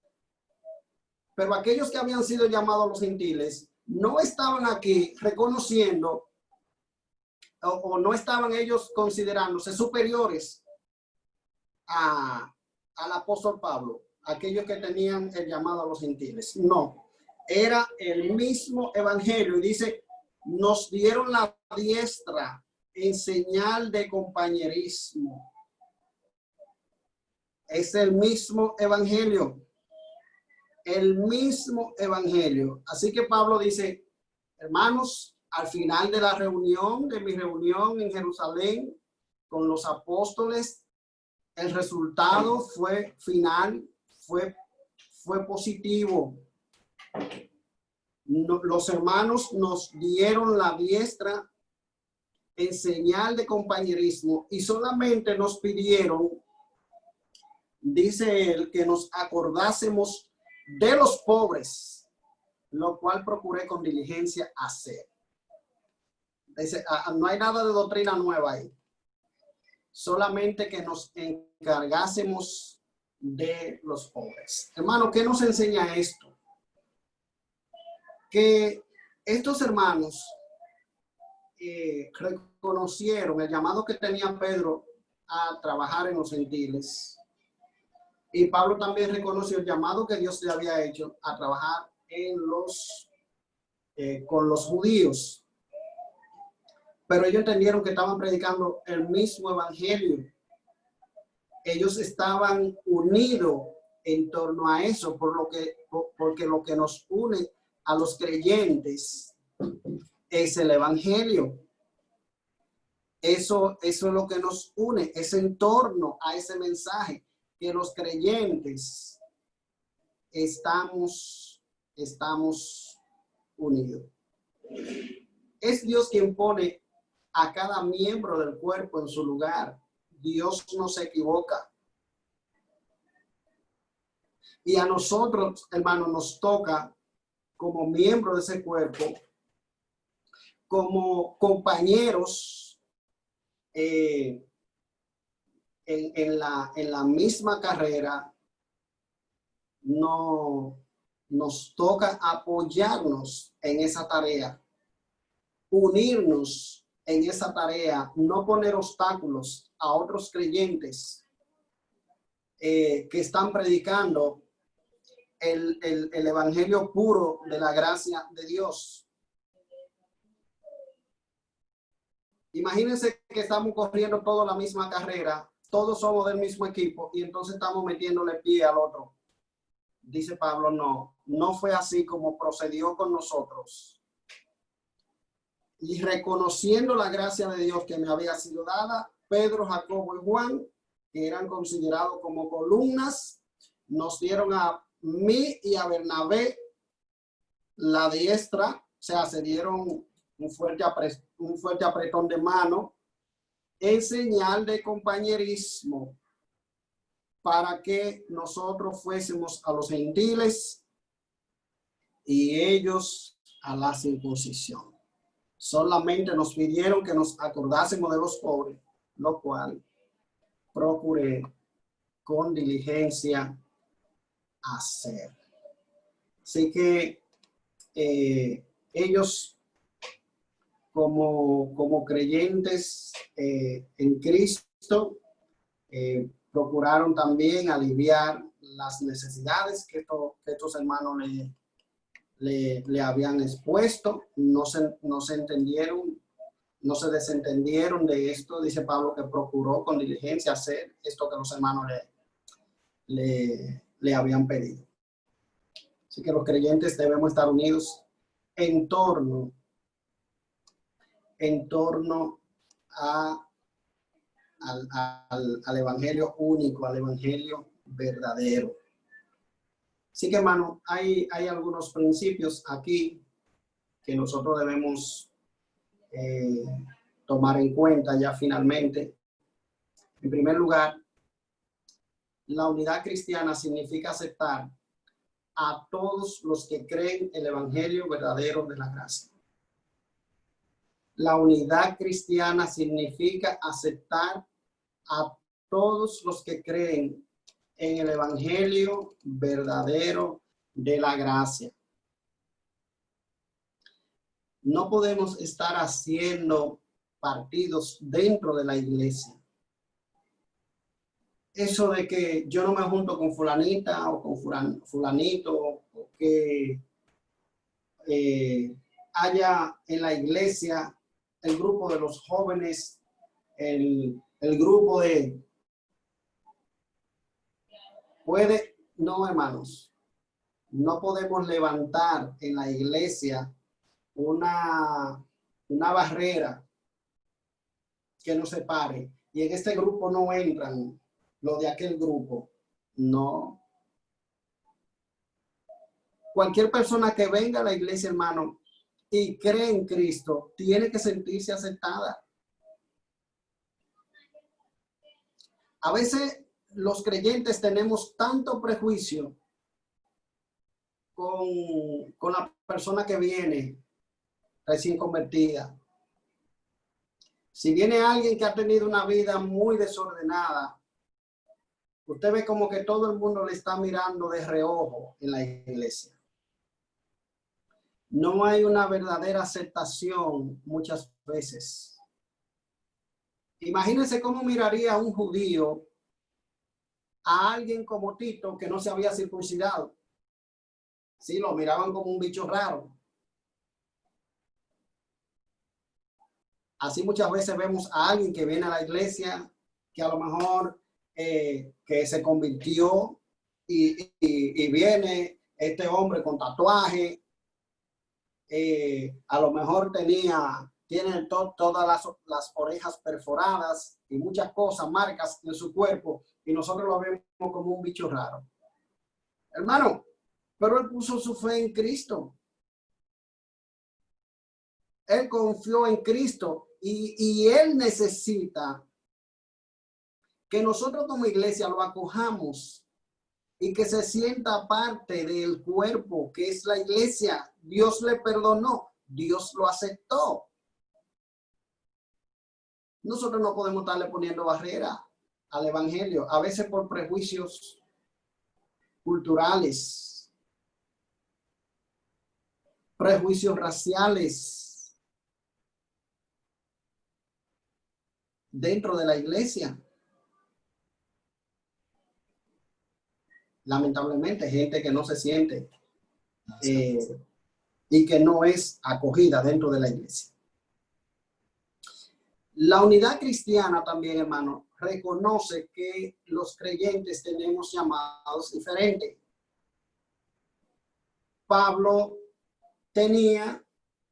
Pero aquellos que habían sido llamados a los gentiles no estaban aquí reconociendo o no estaban ellos considerándose superiores al apóstol Pablo, aquellos que tenían el llamado a los gentiles. No, era el mismo evangelio. Y dice, nos dieron la diestra en señal de compañerismo. Es el mismo evangelio. El mismo evangelio. Así que Pablo dice, hermanos, al final de mi reunión en Jerusalén con los apóstoles, el resultado fue final, fue positivo. Los hermanos nos dieron la diestra en señal de compañerismo y solamente nos pidieron, dice él, que nos acordásemos de los pobres, lo cual procuré con diligencia hacer. Dice, no hay nada de doctrina nueva ahí. Solamente que nos encargásemos de los pobres. Hermano, ¿qué nos enseña esto? Que estos hermanos reconocieron el llamado que tenía Pedro a trabajar en los gentiles. Y Pablo también reconoció el llamado que Dios le había hecho a trabajar con los judíos. Pero ellos entendieron que estaban predicando el mismo evangelio. Ellos estaban unidos en torno a eso, porque lo que nos une a los creyentes es el evangelio. Eso es lo que nos une, es en torno a ese mensaje que los creyentes estamos unidos. Es Dios quien pone a cada miembro del cuerpo en su lugar. Dios no se equivoca. Y a nosotros, hermanos, nos toca como miembros de ese cuerpo, como compañeros en la misma carrera, nos toca apoyarnos en esa tarea, unirnos en esa tarea, no poner obstáculos a otros creyentes que están predicando el evangelio puro de la gracia de Dios. Imagínense que estamos corriendo toda la misma carrera, todos somos del mismo equipo y entonces estamos metiéndole pie al otro. Dice Pablo, no fue así como procedió con nosotros. Y reconociendo la gracia de Dios que me había sido dada, Pedro, Jacobo y Juan, que eran considerados como columnas, nos dieron a mí y a Bernabé la diestra, o sea, se dieron un fuerte apretón de mano en señal de compañerismo para que nosotros fuésemos a los gentiles y ellos a la circuncisión. Solamente nos pidieron que nos acordásemos de los pobres, lo cual procuré con diligencia hacer. Así que ellos como creyentes en Cristo procuraron también aliviar las necesidades que estos hermanos le habían expuesto. No se entendieron, no se desentendieron de esto. Dice Pablo que procuró con diligencia hacer esto que los hermanos le habían pedido. Así que los creyentes debemos estar unidos en torno al evangelio único, al evangelio verdadero. Así que, hermano, hay algunos principios aquí que nosotros debemos tomar en cuenta ya finalmente. En primer lugar, la unidad cristiana significa aceptar a todos los que creen el evangelio verdadero de la gracia. La unidad cristiana significa aceptar a todos los que creen en el evangelio verdadero de la gracia. No podemos estar haciendo partidos dentro de la iglesia. Eso de que yo no me junto con fulanita o con fulanito, o que haya en la iglesia el grupo de los jóvenes, el grupo de... No, hermanos, no podemos levantar en la iglesia una barrera que nos separe, y en este grupo no entran los de aquel grupo. No. Cualquier persona que venga a la iglesia, hermano, y cree en Cristo, tiene que sentirse aceptada. A veces los creyentes tenemos tanto prejuicio con la persona que viene recién convertida. Si viene alguien que ha tenido una vida muy desordenada, usted ve como que todo el mundo le está mirando de reojo en la iglesia. No hay una verdadera aceptación muchas veces. Imagínense cómo miraría un judío a alguien como Tito que no se había circuncidado. Sí, lo miraban como un bicho raro. Así muchas veces vemos a alguien que viene a la iglesia, que a lo mejor que se convirtió y viene este hombre con tatuaje, a lo mejor tiene todas las orejas perforadas y muchas cosas, marcas en su cuerpo, y nosotros lo vemos como un bicho raro. Hermano, pero él puso su fe en Cristo. Él confió en Cristo y él necesita que nosotros como iglesia lo acojamos y que se sienta parte del cuerpo que es la iglesia. Dios le perdonó, Dios lo aceptó. Nosotros no podemos estarle poniendo barrera al evangelio, a veces por prejuicios. culturales, prejuicios raciales dentro de la iglesia. Lamentablemente, gente que no se siente y que no es acogida dentro de la iglesia. La unidad cristiana también, hermano, reconoce que los creyentes tenemos llamados diferentes. Pablo tenía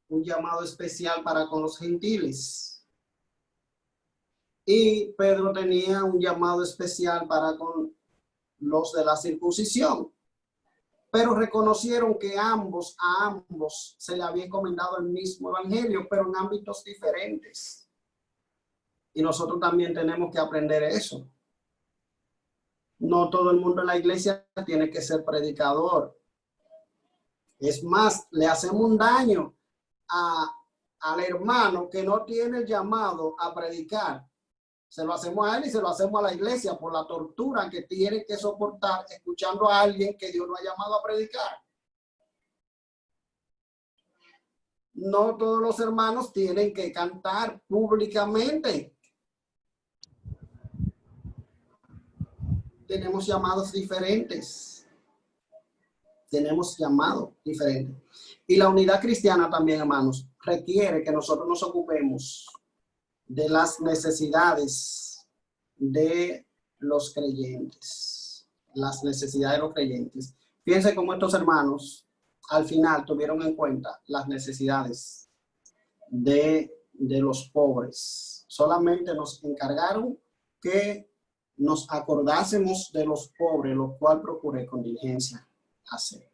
un llamado especial para con los gentiles y Pedro tenía un llamado especial para con los de la circuncisión, pero reconocieron que a ambos se le había encomendado el mismo evangelio, pero en ámbitos diferentes. Y nosotros también tenemos que aprender eso. No todo el mundo en la iglesia tiene que ser predicador. Es más, le hacemos un daño al hermano que no tiene el llamado a predicar. Se lo hacemos a él y se lo hacemos a la iglesia por la tortura que tiene que soportar escuchando a alguien que Dios no ha llamado a predicar. No todos los hermanos tienen que cantar públicamente. Tenemos llamados diferentes. Tenemos llamados diferentes. Y la unidad cristiana también, hermanos, requiere que nosotros nos ocupemos de las necesidades de los creyentes. Las necesidades de los creyentes. Fíjense cómo estos hermanos al final tuvieron en cuenta las necesidades de los pobres. Solamente nos encargaron que nos acordásemos de los pobres, lo cual procuré con diligencia hacer.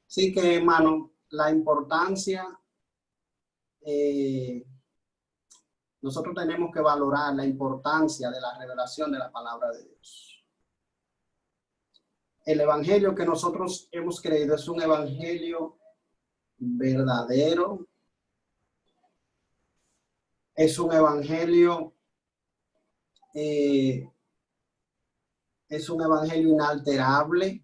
Así que, hermano, la importancia, nosotros tenemos que valorar la importancia de la revelación de la palabra de Dios. El evangelio que nosotros hemos creído es un evangelio verdadero. Es un evangelio inalterable.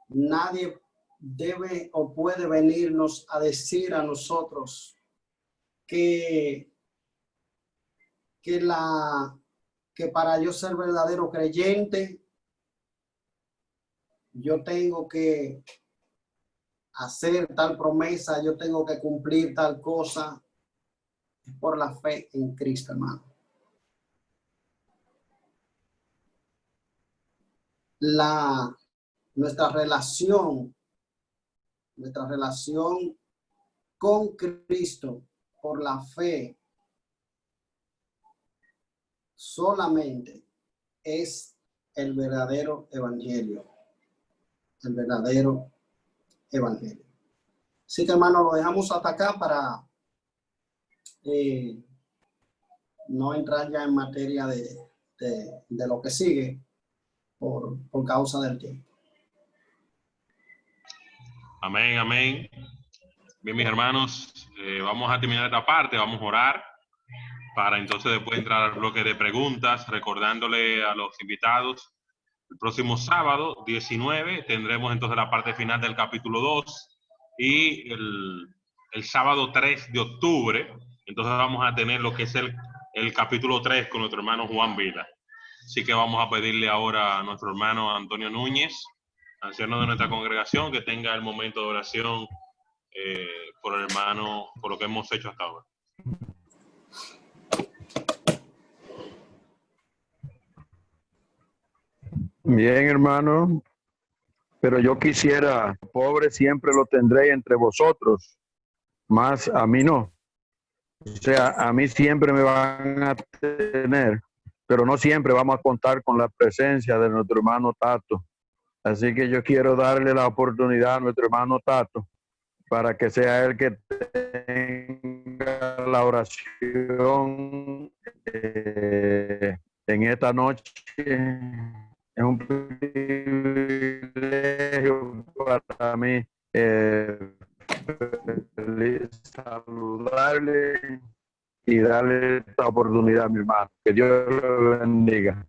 Nadie debe o puede venirnos a decir a nosotros que para yo ser verdadero creyente, yo tengo que hacer tal promesa, yo tengo que cumplir tal cosa. Es por la fe en Cristo, hermano. Nuestra relación con Cristo por la fe solamente es el verdadero evangelio. El verdadero evangelio. Así que, hermano, lo dejamos hasta acá para no entrar ya en materia de lo que sigue por causa del tiempo. Amén, amén. Bien, mis hermanos, vamos a terminar esta parte, vamos a orar para entonces después entrar al bloque de preguntas, recordándole a los invitados, el próximo sábado 19 tendremos entonces la parte final del capítulo 2 y el sábado 3 de octubre, entonces vamos a tener lo que es el capítulo 3 con nuestro hermano Juan Vila. Así que vamos a pedirle ahora a nuestro hermano Antonio Núñez, anciano de nuestra congregación, que tenga el momento de oración por el hermano, por lo que hemos hecho hasta ahora. Bien, hermano, pero yo quisiera, pobre siempre lo tendré entre vosotros, más a mí no. O sea, a mí siempre me van a tener, pero no siempre vamos a contar con la presencia de nuestro hermano Tato. Así que yo quiero darle la oportunidad a nuestro hermano Tato para que sea él que tenga la oración en esta noche. Es un privilegio para mí saludarle y darle esta oportunidad a mi hermano. Que Dios lo bendiga.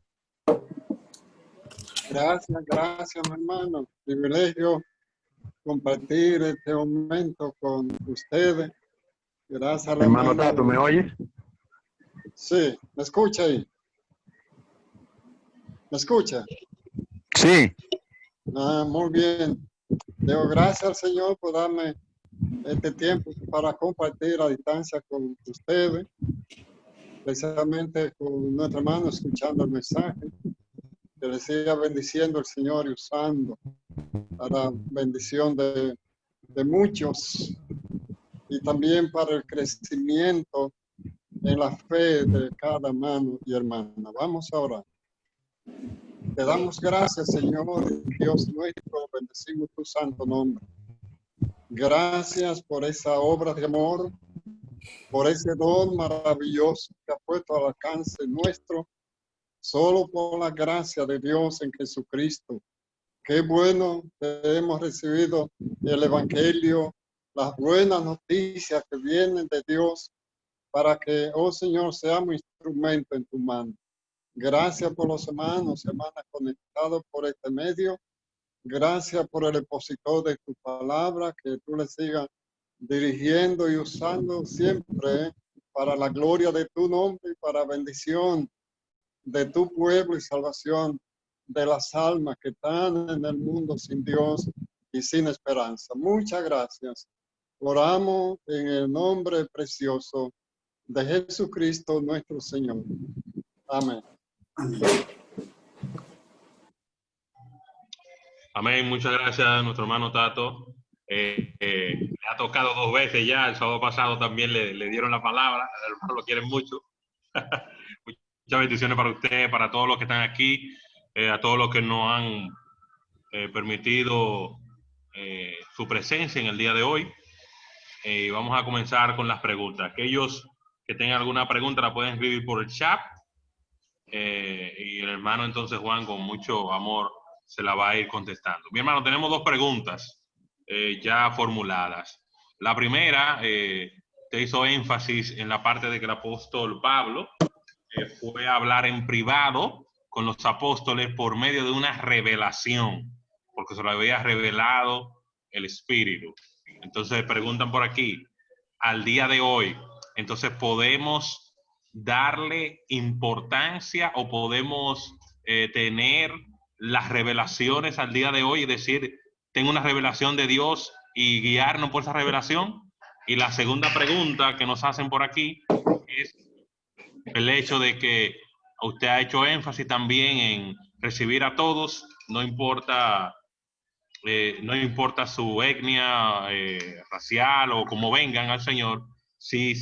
Gracias, mi hermano. Privilegio compartir este momento con ustedes. Gracias a la Hermano hermana. Tato, ¿me oye? Sí, ¿me escucha ahí? ¿Me escucha? Sí. Muy bien. Debo gracias al Señor por darme este tiempo para compartir a distancia con ustedes, precisamente con nuestro hermano, escuchando el mensaje. Que le siga bendiciendo el Señor y usando para bendición de muchos y también para el crecimiento en la fe de cada hermano y hermana. Vamos a orar. Te damos gracias, Señor, Dios nuestro, bendecimos tu santo nombre. Gracias por esa obra de amor, por ese don maravilloso que ha puesto al alcance nuestro, solo por la gracia de Dios en Jesucristo. Qué bueno que hemos recibido el Evangelio, las buenas noticias que vienen de Dios para que, oh Señor, seamos instrumento en tu mano. Gracias por los hermanos, hermanas conectados por este medio. Gracias por el expositor de tu palabra, que tú le sigas dirigiendo y usando siempre para la gloria de tu nombre y para bendición de tu pueblo y salvación de las almas que están en el mundo sin Dios y sin esperanza. Muchas gracias. Oramos en el nombre precioso de Jesucristo nuestro Señor. Amén. Amén. Muchas gracias a nuestro hermano Tato. Le ha tocado 2 veces ya. El sábado pasado también le dieron la palabra. El hermano lo quiere mucho. Muchas bendiciones para usted, para todos los que están aquí, a todos los que nos han permitido su presencia en el día de hoy. Vamos a comenzar con las preguntas. Aquellos que tengan alguna pregunta la pueden escribir por el chat. Y el hermano entonces Juan con mucho amor se la va a ir contestando. Mi hermano, tenemos 2 preguntas ya formuladas. La primera te hizo énfasis en la parte de que el apóstol Pablo fue a hablar en privado con los apóstoles por medio de una revelación, porque se lo había revelado el Espíritu. Entonces preguntan por aquí, al día de hoy, entonces podemos darle importancia o podemos tener las revelaciones al día de hoy y decir, tengo una revelación de Dios y guiarnos por esa revelación. Y la segunda pregunta que nos hacen por aquí es el hecho de que usted ha hecho énfasis también en recibir a todos, no importa su etnia racial o como vengan al Señor. Si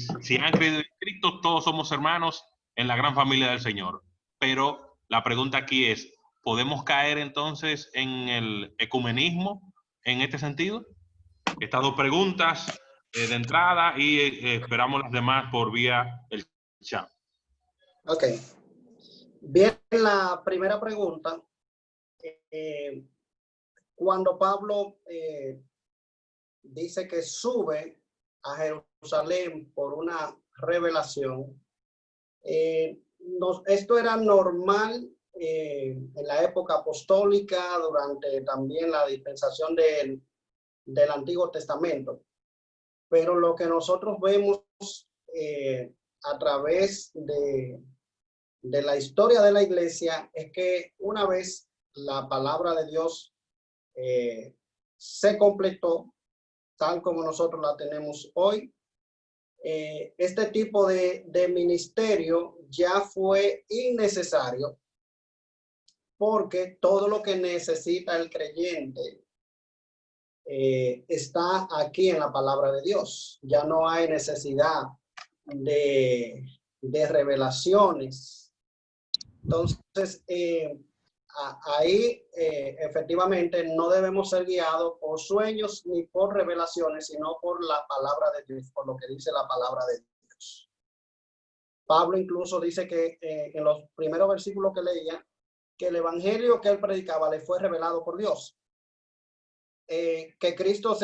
han creído en Cristo, todos somos hermanos en la gran familia del Señor. Pero la pregunta aquí es, ¿podemos caer entonces en el ecumenismo en este sentido? Estas 2 preguntas de entrada y esperamos las demás por vía el chat. Ok. Bien, la primera pregunta. Cuando Pablo dice que sube a Jerusalén por una revelación, esto era normal en la época apostólica, durante también la dispensación del Antiguo Testamento. Pero lo que nosotros vemos a través de la historia de la iglesia es que una vez la palabra de Dios se completó, tal como nosotros la tenemos hoy, este tipo de ministerio ya fue innecesario, porque todo lo que necesita el creyente está aquí en la palabra de Dios. Ya no hay necesidad de revelaciones. Entonces, ahí efectivamente no debemos ser guiados por sueños ni por revelaciones, sino por la palabra de Dios, por lo que dice la palabra de Dios. Pablo incluso dice que en los primeros versículos que leía, que el evangelio que él predicaba le fue revelado por Dios. Que Cristo,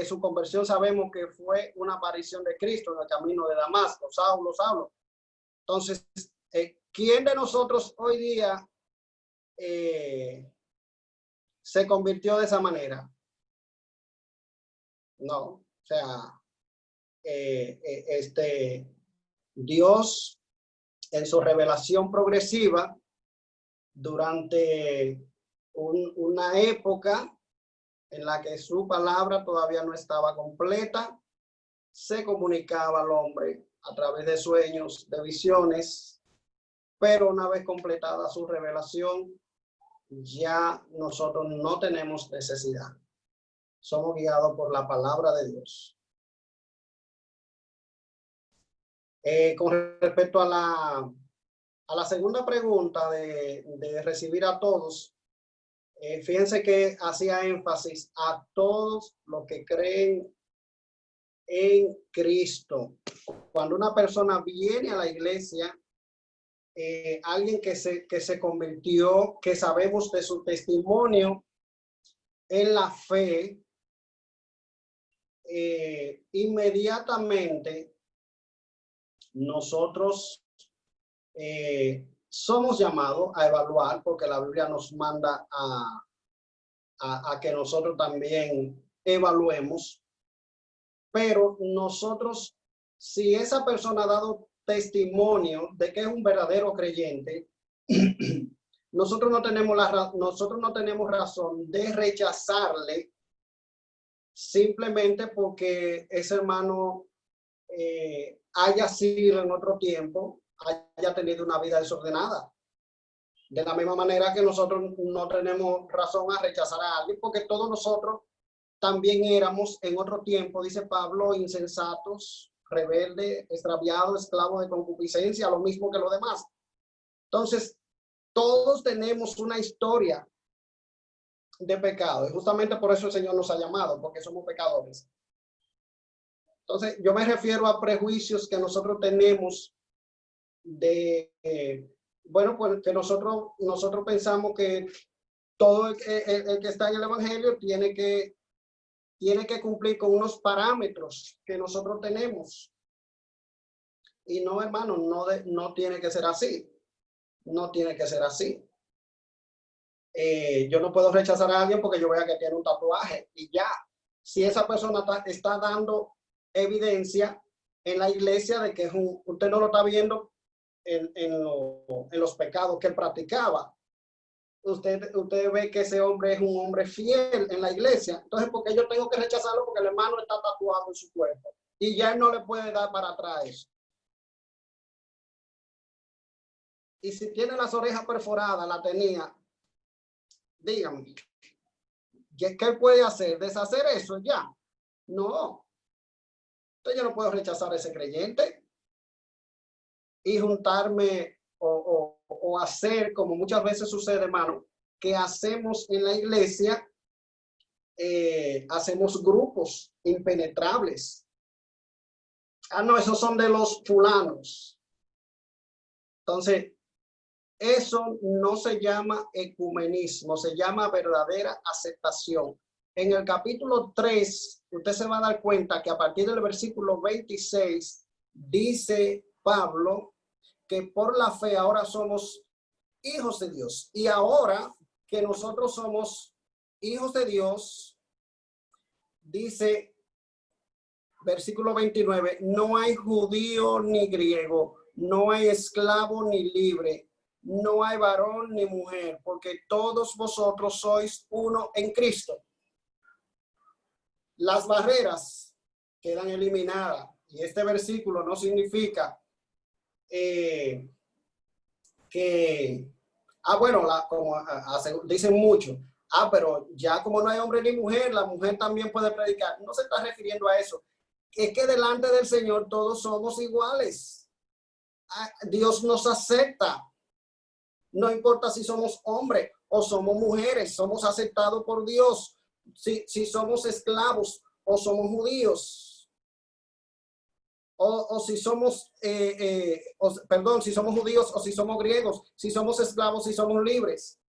su conversión sabemos que fue una aparición de Cristo en el camino de Damasco, Saulo, Saulo. Entonces, ¿quién de nosotros hoy día se convirtió de esa manera. No, o sea, Dios en su revelación progresiva durante una época en la que su palabra todavía no estaba completa, se comunicaba al hombre a través de sueños, de visiones, pero una vez completada su revelación, ya nosotros no tenemos necesidad. Somos guiados por la palabra de Dios. Con respecto a la segunda pregunta de recibir a todos, fíjense que hacía énfasis a todos los que creen en Cristo. Cuando una persona viene a la iglesia, alguien que se convirtió, que sabemos de su testimonio en la fe, inmediatamente nosotros somos llamados a evaluar, porque la Biblia nos manda a que nosotros también evaluemos, pero nosotros, si esa persona ha dado testimonio de que es un verdadero creyente, nosotros no tenemos razón de rechazarle simplemente porque ese hermano haya sido en otro tiempo, haya tenido una vida desordenada. De la misma manera que nosotros no tenemos razón a rechazar a alguien, porque todos nosotros también éramos en otro tiempo, dice Pablo, insensatos, rebeldes, extraviados, esclavos de concupiscencia, lo mismo que los demás. Entonces, todos tenemos una historia de pecado, y justamente por eso el Señor nos ha llamado, porque somos pecadores. Entonces, yo me refiero a prejuicios que nosotros tenemos de, bueno, pues que nosotros pensamos que todo el que está en el evangelio tiene que cumplir con unos parámetros que nosotros tenemos. Y no, hermano, no tiene que ser así. No tiene que ser así. Yo no puedo rechazar a alguien porque yo vea que tiene un tatuaje y ya. Si esa persona está dando evidencia en la iglesia de que usted no lo está viendo en los pecados que él practicaba. Usted ve que ese hombre es un hombre fiel en la iglesia. Entonces, ¿por qué yo tengo que rechazarlo? Porque el hermano está tatuado en su cuerpo y ya él no le puede dar para atrás eso. Y si tiene las orejas perforadas, la tenía, dígame, ¿qué puede hacer? ¿Deshacer eso ya? No. Entonces yo no puedo rechazar a ese creyente y juntarme o hacer, como muchas veces sucede, hermano, que hacemos en la iglesia, hacemos grupos impenetrables. Ah, no, esos son de los fulanos. Entonces, eso no se llama ecumenismo, se llama verdadera aceptación. En el capítulo 3, usted se va a dar cuenta que a partir del versículo 26, dice Pablo que por la fe ahora somos hijos de Dios. Y ahora que nosotros somos hijos de Dios, dice versículo 29, no hay judío ni griego, no hay esclavo ni libre, no hay varón ni mujer, porque todos vosotros sois uno en Cristo. Las barreras quedan eliminadas. Y este versículo no significa que, bueno, como dicen mucho, pero ya como no hay hombre ni mujer, la mujer también puede predicar. No se está refiriendo a eso. Es que delante del Señor todos somos iguales. Dios nos acepta. No importa si somos hombres o somos mujeres, somos aceptados por Dios. Si somos esclavos o somos judíos. O si somos, si somos judíos o si somos griegos, si somos esclavos, si somos libres.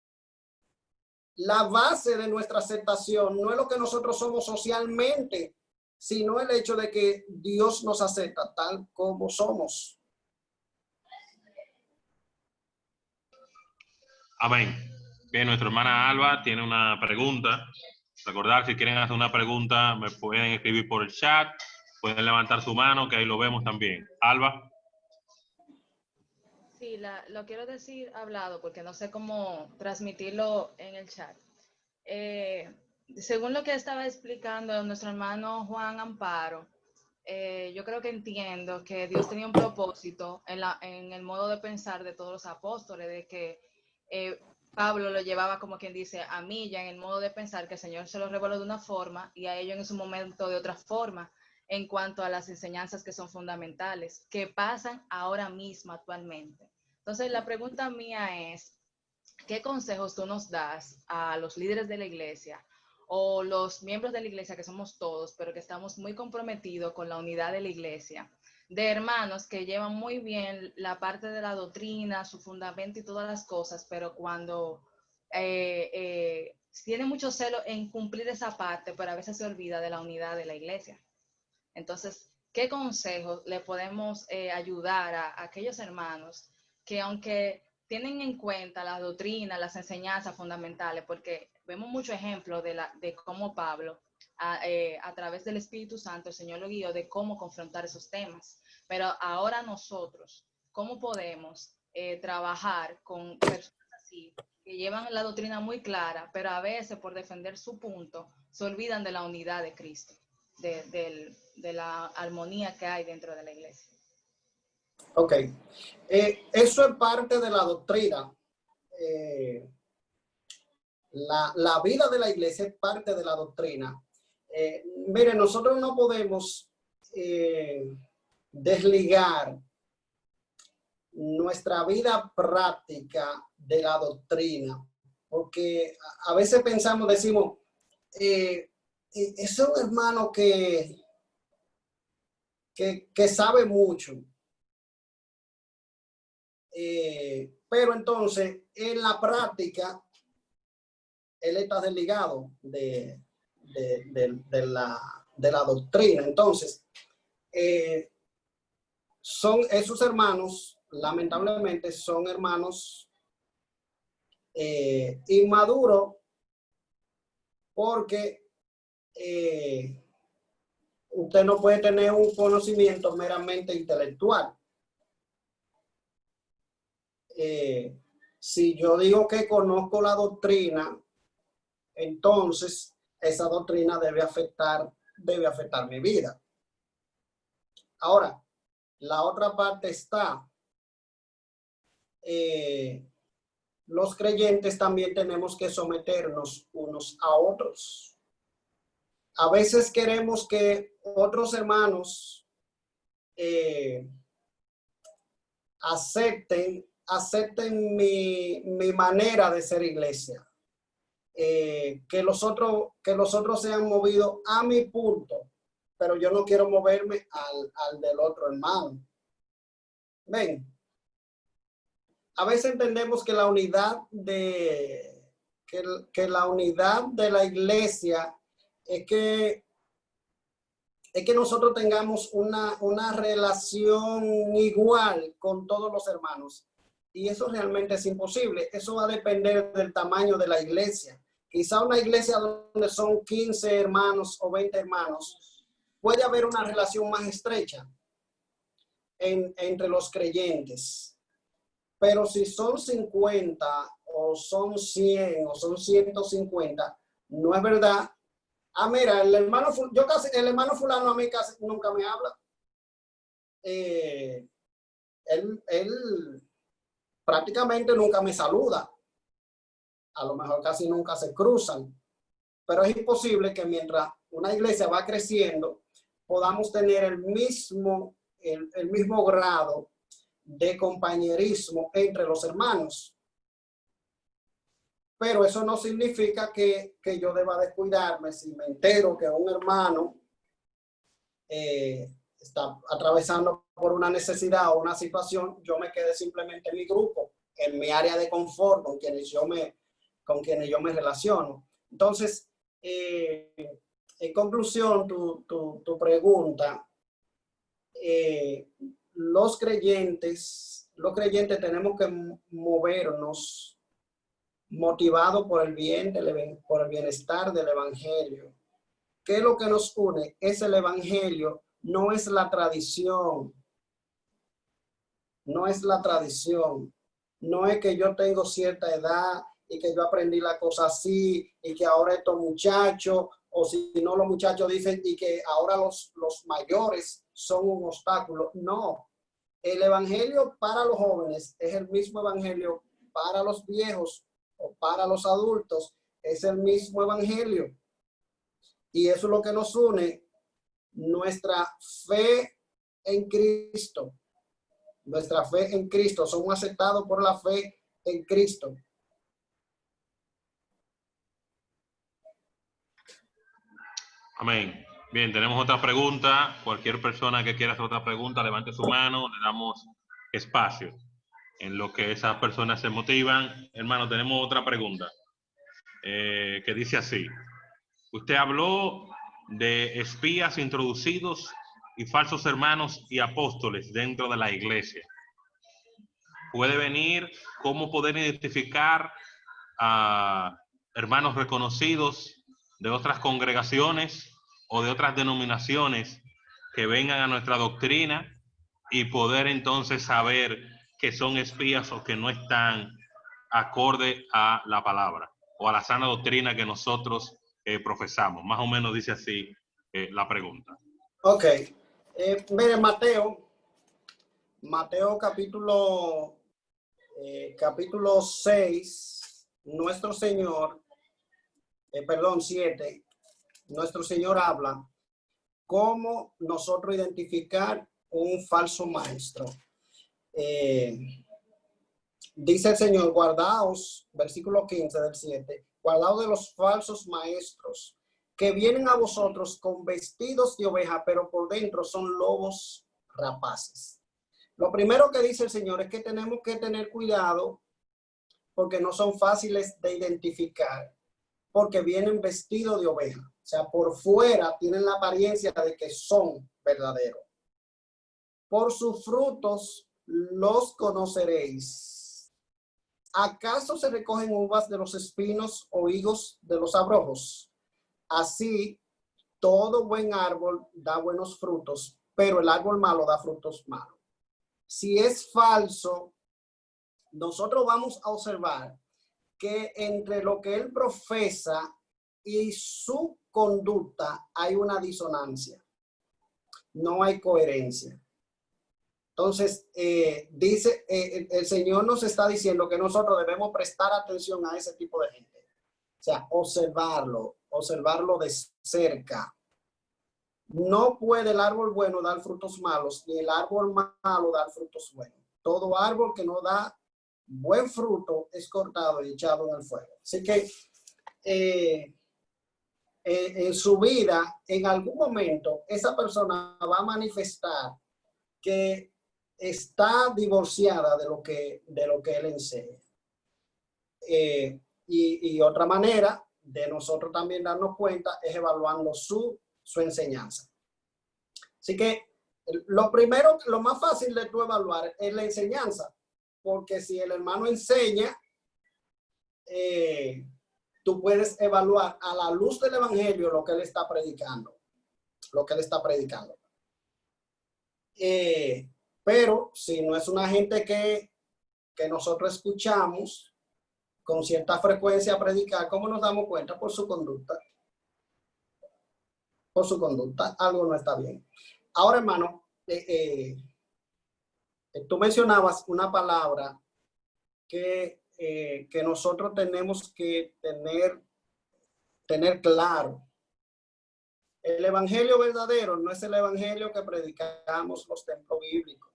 La base de nuestra aceptación no es lo que nosotros somos socialmente, sino el hecho de que Dios nos acepta tal como somos. Amén. Bien, nuestra hermana Alba tiene una pregunta. Recordar, si quieren hacer una pregunta, me pueden escribir por el chat, pueden levantar su mano, que ahí lo vemos también. Alba. Sí, lo quiero decir hablado porque no sé cómo transmitirlo en el chat. Según lo que estaba explicando nuestro hermano Juan Amparo, yo creo que entiendo que Dios tenía un propósito en el modo de pensar de todos los apóstoles, de que Pablo lo llevaba, como quien dice, a milla en el modo de pensar, que el Señor se lo reveló de una forma y a ellos en su momento de otra forma, en cuanto a las enseñanzas que son fundamentales, que pasan ahora mismo actualmente. Entonces, la pregunta mía es, ¿qué consejos tú nos das a los líderes de la iglesia o los miembros de la iglesia, que somos todos, pero que estamos muy comprometidos con la unidad de la iglesia, de hermanos que llevan muy bien la parte de la doctrina, su fundamento y todas las cosas, pero cuando tienen mucho celo en cumplir esa parte, pero a veces se olvida de la unidad de la iglesia? Entonces, ¿qué consejos le podemos ayudar a aquellos hermanos que, aunque tienen en cuenta la doctrina, las enseñanzas fundamentales, porque vemos muchos ejemplos de cómo Pablo, a través del Espíritu Santo, el Señor lo guió de cómo confrontar esos temas, pero ahora nosotros, ¿cómo podemos trabajar con personas así, que llevan la doctrina muy clara, pero a veces por defender su punto, se olvidan de la unidad de Cristo, de la armonía que hay dentro de la iglesia? Ok. Eso es parte de la doctrina. La vida de la iglesia es parte de la doctrina. Miren, nosotros no podemos desligar nuestra vida práctica de la doctrina, porque a veces pensamos, decimos, es un hermano que sabe mucho, pero entonces en la práctica él está desligado de la doctrina. Entonces, son esos hermanos, lamentablemente, son hermanos inmaduros, porque usted no puede tener un conocimiento meramente intelectual. Si yo digo que conozco la doctrina, entonces esa doctrina debe afectar mi vida. Ahora, la otra parte está, los creyentes también tenemos que someternos unos a otros. A veces queremos que otros hermanos acepten mi manera de ser iglesia. Que los otros sean movidos a mi punto, pero yo no quiero moverme al del otro hermano. Ven, a veces entendemos que la unidad que la unidad de la iglesia es que nosotros tengamos una relación igual con todos los hermanos. Y eso realmente es imposible. Eso va a depender del tamaño de la iglesia. Quizá una iglesia donde son 15 hermanos o 20 hermanos, puede haber una relación más estrecha entre los creyentes. Pero si son 50 o son 100 o son 150, no es verdad. Ah, mira, el hermano fulano a mí casi nunca me habla. Él prácticamente nunca me saluda. A lo mejor casi nunca se cruzan. Pero es imposible que mientras una iglesia va creciendo, podamos tener el mismo grado de compañerismo entre los hermanos. Pero eso no significa que yo deba descuidarme si me entero que un hermano está atravesando por una necesidad o una situación, yo me quede simplemente en mi grupo, en mi área de confort, con quienes yo me relaciono. Entonces, en conclusión, tu pregunta, los creyentes tenemos que movernos motivado por el bien, por el bienestar del evangelio. ¿Qué es lo que nos une? Es el evangelio, no es la tradición. No es la tradición. No es que yo tengo cierta edad y que yo aprendí la cosa así y que ahora estos muchachos, o si no los muchachos dicen y que ahora los mayores son un obstáculo. No. El evangelio para los jóvenes es el mismo evangelio para los viejos o para los adultos. Es el mismo evangelio. Y eso es lo que nos une, nuestra fe en Cristo. Nuestra fe en Cristo. Somos aceptados por la fe en Cristo. Amén. Bien, tenemos otra pregunta. Cualquier persona que quiera hacer otra pregunta, levante su mano, le damos espacio en lo que esas personas se motivan. Hermano, tenemos otra pregunta que dice así. Usted habló de espías introducidos y falsos hermanos y apóstoles dentro de la iglesia. Puede venir cómo poder identificar a hermanos reconocidos de otras congregaciones o de otras denominaciones que vengan a nuestra doctrina y poder entonces saber que son espías o que no están acorde a la palabra o a la sana doctrina que nosotros profesamos. Más o menos dice así la pregunta. Ok. Mire, Mateo capítulo 6, nuestro Señor, 7, nuestro Señor habla cómo nosotros identificar un falso maestro. Dice el Señor, guardaos, versículo 15 del 7, guardaos de los falsos maestros que vienen a vosotros con vestidos de oveja, pero por dentro son lobos rapaces. Lo primero que dice el Señor es que tenemos que tener cuidado porque no son fáciles de identificar, porque vienen vestidos de oveja. O sea, por fuera tienen la apariencia de que son verdaderos. Por sus frutos los conoceréis. ¿Acaso se recogen uvas de los espinos o higos de los abrojos? Así, todo buen árbol da buenos frutos, pero el árbol malo da frutos malos. Si es falso, nosotros vamos a observar que entre lo que él profesa y su conducta hay una disonancia. No hay coherencia. Entonces, dice, el Señor nos está diciendo que nosotros debemos prestar atención a ese tipo de gente. O sea, observarlo de cerca. No puede el árbol bueno dar frutos malos, ni el árbol malo dar frutos buenos. Todo árbol que no da buen fruto es cortado y echado en el fuego. Así que en su vida, en algún momento, esa persona va a manifestar que está divorciada de lo que él enseña. Y otra manera de nosotros también darnos cuenta es evaluando su enseñanza. Así que lo primero, lo más fácil de tú evaluar es la enseñanza, porque si el hermano enseña, tú puedes evaluar a la luz del evangelio lo que él está predicando, pero si no es una gente que nosotros escuchamos con cierta frecuencia predicar, ¿cómo nos damos cuenta? Por su conducta. Por su conducta, algo no está bien. Ahora, hermano, tú mencionabas una palabra que nosotros tenemos que tener claro. El evangelio verdadero no es el evangelio que predicamos los templos bíblicos.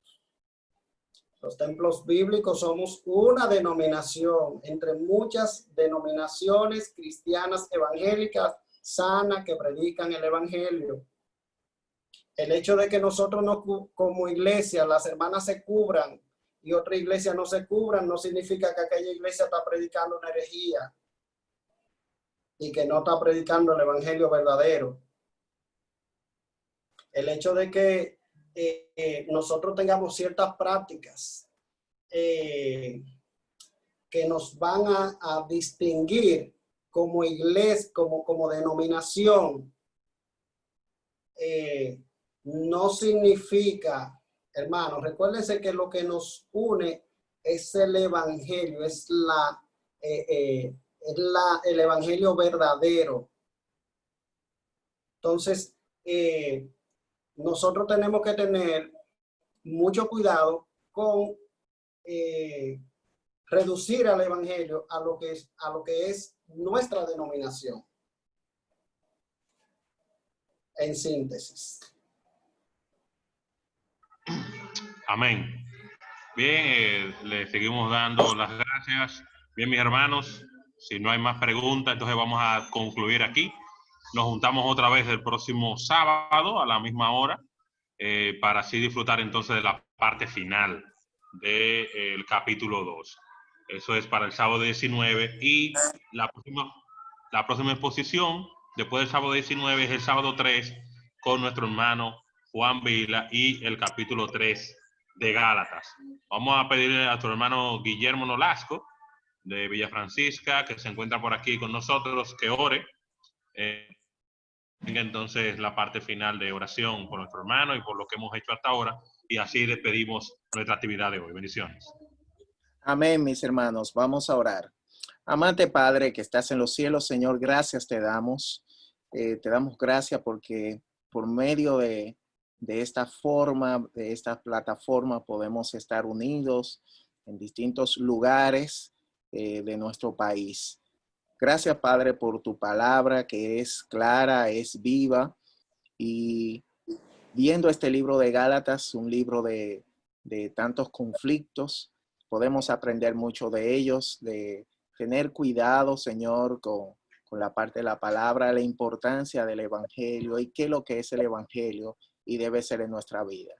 Los templos bíblicos somos una denominación entre muchas denominaciones cristianas evangélicas sanas que predican el evangelio. El hecho de que nosotros no, como iglesia, las hermanas se cubran y otra iglesia no se cubran, no significa que aquella iglesia está predicando una herejía y que no está predicando el evangelio verdadero. El hecho de que nosotros tengamos ciertas prácticas que que nos van a distinguir como iglesia, como denominación, no significa, hermanos, recuérdense que lo que nos une es el evangelio, es el evangelio verdadero. Entonces, nosotros tenemos que tener mucho cuidado con reducir al evangelio a lo que es nuestra denominación. En síntesis. Amén. Bien, le seguimos dando las gracias. Bien, mis hermanos, si no hay más preguntas, entonces vamos a concluir aquí. Nos juntamos otra vez el próximo sábado a la misma hora para así disfrutar entonces de la parte final del capítulo 2. Eso es para el sábado 19 y la próxima exposición después del sábado 19 es el sábado 3 con nuestro hermano Juan Vila y el capítulo 3 de Gálatas. Vamos a pedirle a nuestro hermano Guillermo Nolasco de Villa Francisca, que se encuentra por aquí con nosotros, que ore. Entonces la parte final de oración por nuestro hermano y por lo que hemos hecho hasta ahora, y así despedimos nuestra actividad de hoy. Bendiciones. Amén, mis hermanos. Vamos a orar. Amante Padre que estás en los cielos, Señor, gracias te damos. Te damos gracias porque por medio de esta forma, de esta plataforma, podemos estar unidos en distintos lugares de nuestro país. Gracias, Padre, por tu palabra que es clara, es viva. Y viendo este libro de Gálatas, un libro de tantos conflictos, podemos aprender mucho de ellos, de tener cuidado, Señor, con la parte de la palabra, la importancia del evangelio y qué es lo que es el evangelio y debe ser en nuestra vida.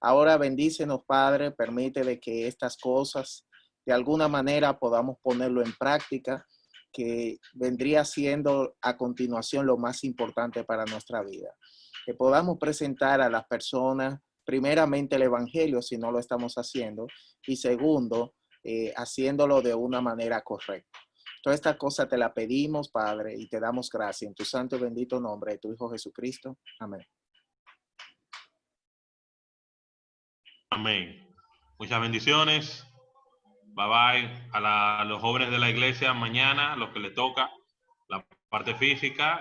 Ahora bendícenos, Padre, permite de que estas cosas de alguna manera podamos ponerlo en práctica, que vendría siendo a continuación lo más importante para nuestra vida. Que podamos presentar a las personas primeramente el evangelio si no lo estamos haciendo y segundo, haciéndolo de una manera correcta. Toda esta cosa te la pedimos, Padre, y te damos gracias en tu santo y bendito nombre de tu Hijo Jesucristo. Amén. Amén. Muchas bendiciones. Bye bye. A los jóvenes de la iglesia mañana, los que les toca la parte física.